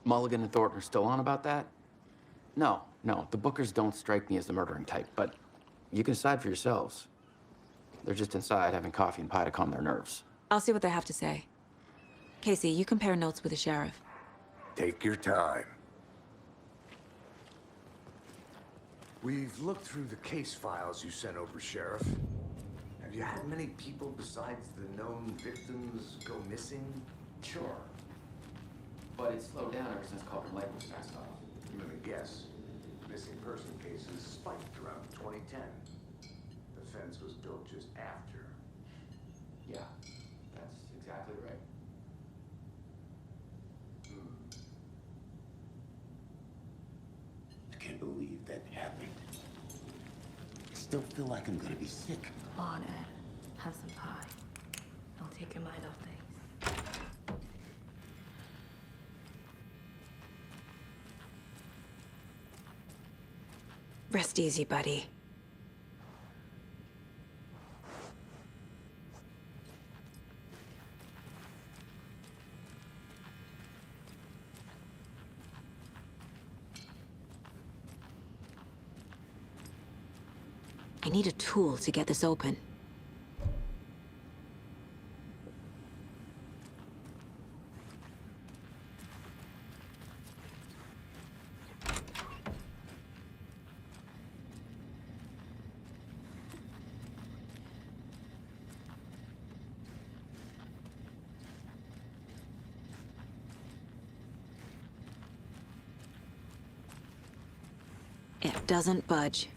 Mulligan and Thornton are still on about that? No, the Bookers don't strike me as the murdering type, but you can decide for yourselves. They're just inside having coffee and pie to calm their nerves. I'll see what they have to say. Casey, you compare notes with the sheriff. Take your time. We've looked through the case files you sent over, Sheriff. Have you had many people besides the known victims go missing? Sure. But it's slowed down ever since Culprit Lake was passed off. I'm gonna guess missing person cases spiked around 2010. The fence was built just after. Yeah, that's exactly right. I can't believe that happened. I still feel like I'm gonna be sick. Come on, Ed. Have some pie. Don't take your mind off things. Rest easy, buddy. I need a tool to get this open. It doesn't budge.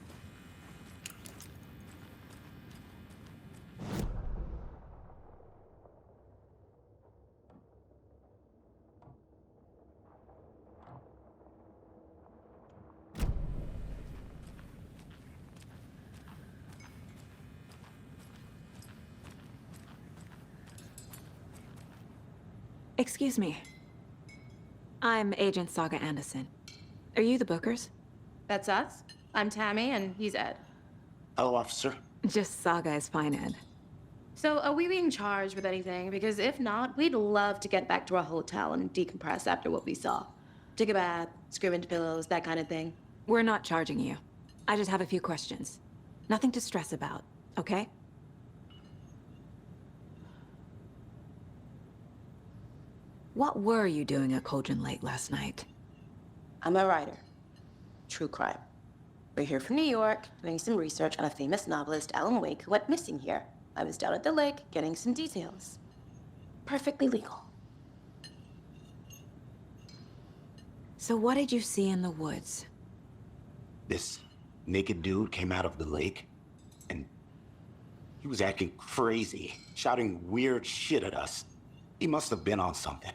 Excuse me. I'm Agent Saga Anderson. Are you the Bookers? That's us. I'm Tammy, and he's Ed. Hello, officer. Just Saga is fine, Ed. So, are we being charged with anything? Because if not, we'd love to get back to our hotel and decompress after what we saw. Take a bath, scream into pillows, that kind of thing. We're not charging you. I just have a few questions. Nothing to stress about, okay? What were you doing at Cauldron Lake last night? I'm a writer. True crime. We're here from New York, doing some research on a famous novelist, Alan Wake, who went missing here. I was down at the lake, getting some details. Perfectly legal. So what did you see in the woods? This naked dude came out of the lake, and he was acting crazy, shouting weird shit at us. He must have been on something.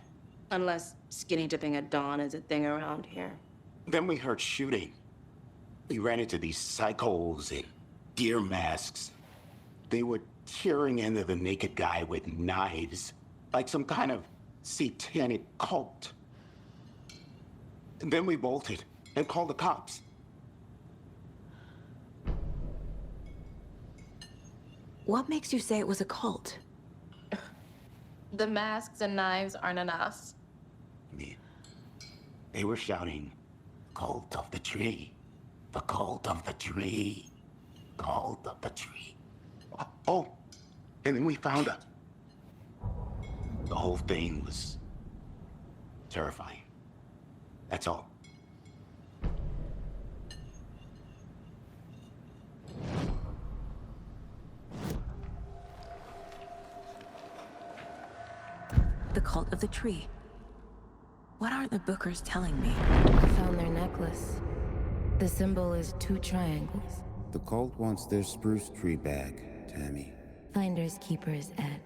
Unless skinny dipping at dawn is a thing around here. Then we heard shooting. We ran into these psychos in deer masks. They were tearing into the naked guy with knives, like some kind of satanic cult. And then we bolted and called the cops. What makes you say it was a cult? The masks and knives aren't enough. They were shouting, "Cult of the tree, the cult of the tree." Called up a tree. Oh, and then we found her. The whole thing was terrifying. That's all. The cult of the tree. What are the Bookers telling me? I found their necklace. The symbol is 2 triangles. The cult wants their spruce tree back, Tammy. Finders keepers, Ed.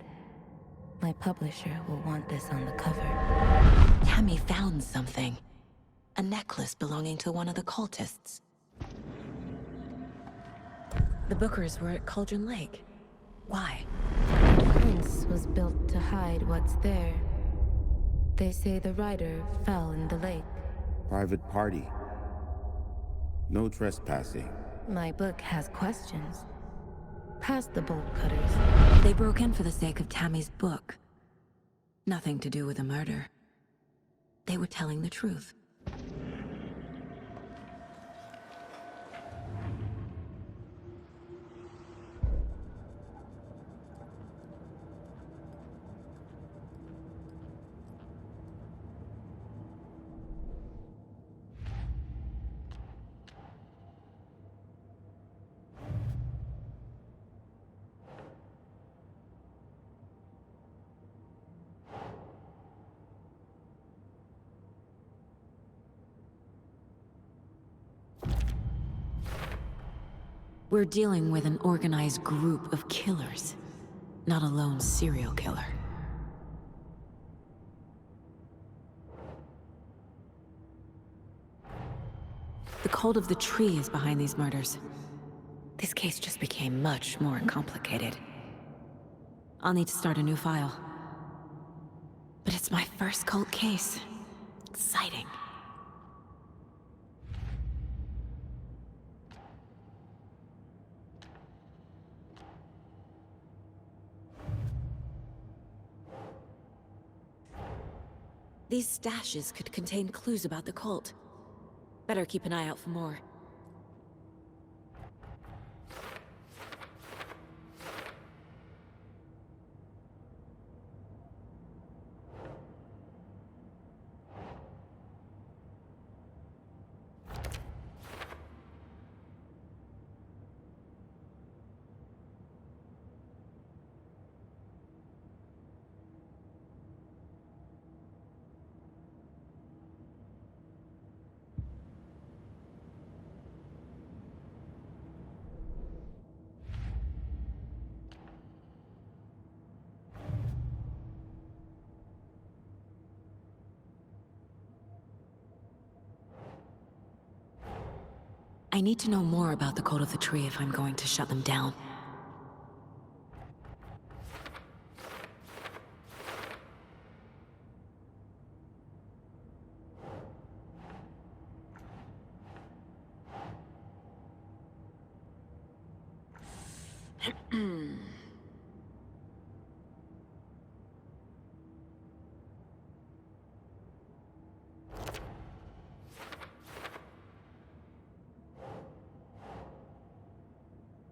My publisher will want this on the cover. Tammy found something. A necklace belonging to one of the cultists. The Bookers were at Cauldron Lake. Why? The prince was built to hide what's there. They say the rider fell in the lake. Private party. No trespassing. My book has questions. Past the bolt cutters. They broke in for the sake of Tammy's book. Nothing to do with a murder. They were telling the truth. We're dealing with an organized group of killers, not a lone serial killer. The cult of the tree is behind these murders. This case just became much more complicated. I'll need to start a new file. But it's my first cult case. Exciting. These stashes could contain clues about the cult. Better keep an eye out for more. I need to know more about the cult of the tree if I'm going to shut them down.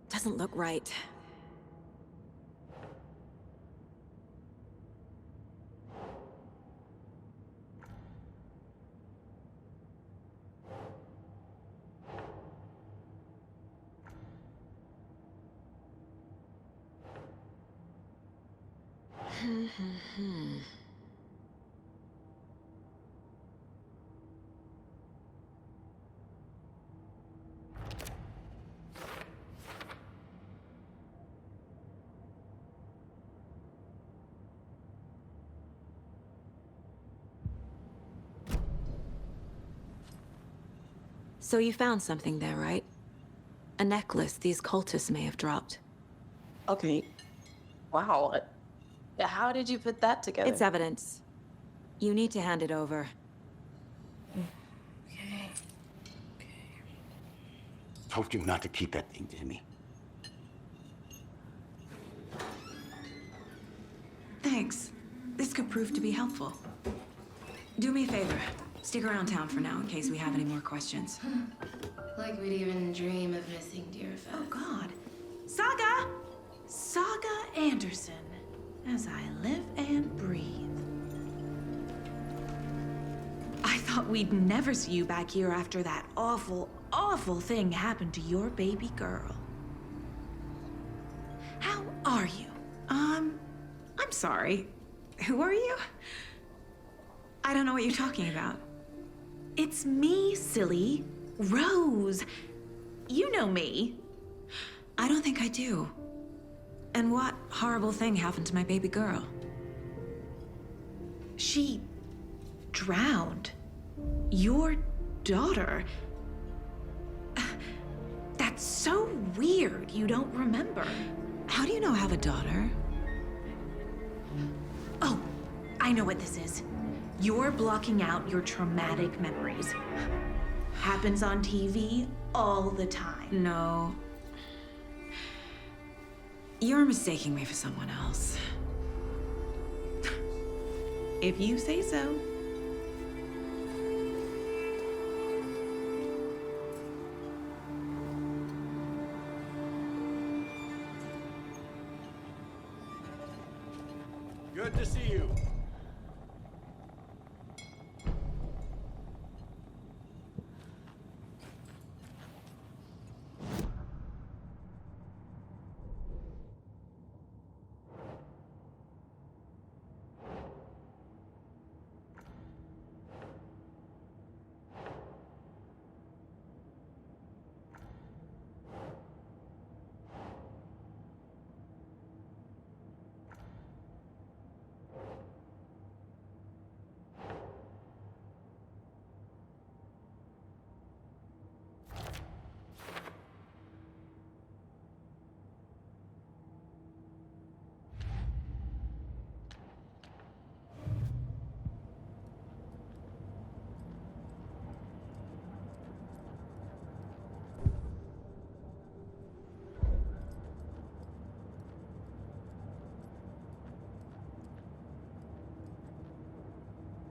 Doesn't look right. So you found something there, right? A necklace these cultists may have dropped. Okay. Wow. How did you put that together? It's evidence. You need to hand it over. Okay. Told you not to keep that thing, Jimmy. Thanks. This could prove to be helpful. Do me a favor. Stick around town for now in case we have any more questions. Like we'd even dream of missing dear Fez. Oh, God. Saga! Saga Anderson. As I live and breathe. I thought we'd never see you back here after that awful, awful thing happened to your baby girl. How are you? I'm sorry. Who are you? I don't know what you're talking about. It's me, silly. Rose. You know me. I don't think I do. And what horrible thing happened to my baby girl? She drowned. Your daughter. That's so weird you don't remember. How do you know I have a daughter? Oh, I know what this is. You're blocking out your traumatic memories. Happens on TV all the time. No. You're mistaking me for someone else. If you say so. Good to see you.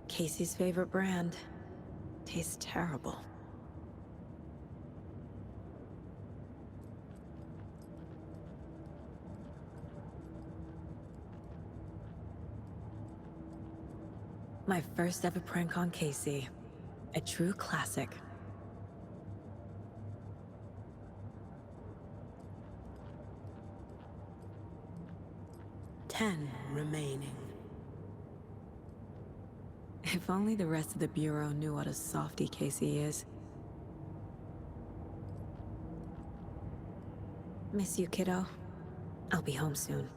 Casey's favorite brand. Tastes terrible. My first ever prank on Casey. A true classic. $10 remaining. If only the rest of the Bureau knew what a softie Casey is. Miss you, kiddo. I'll be home soon.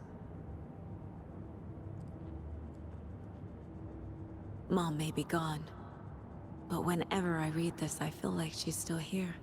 Mom may be gone, but whenever I read this, I feel like she's still here.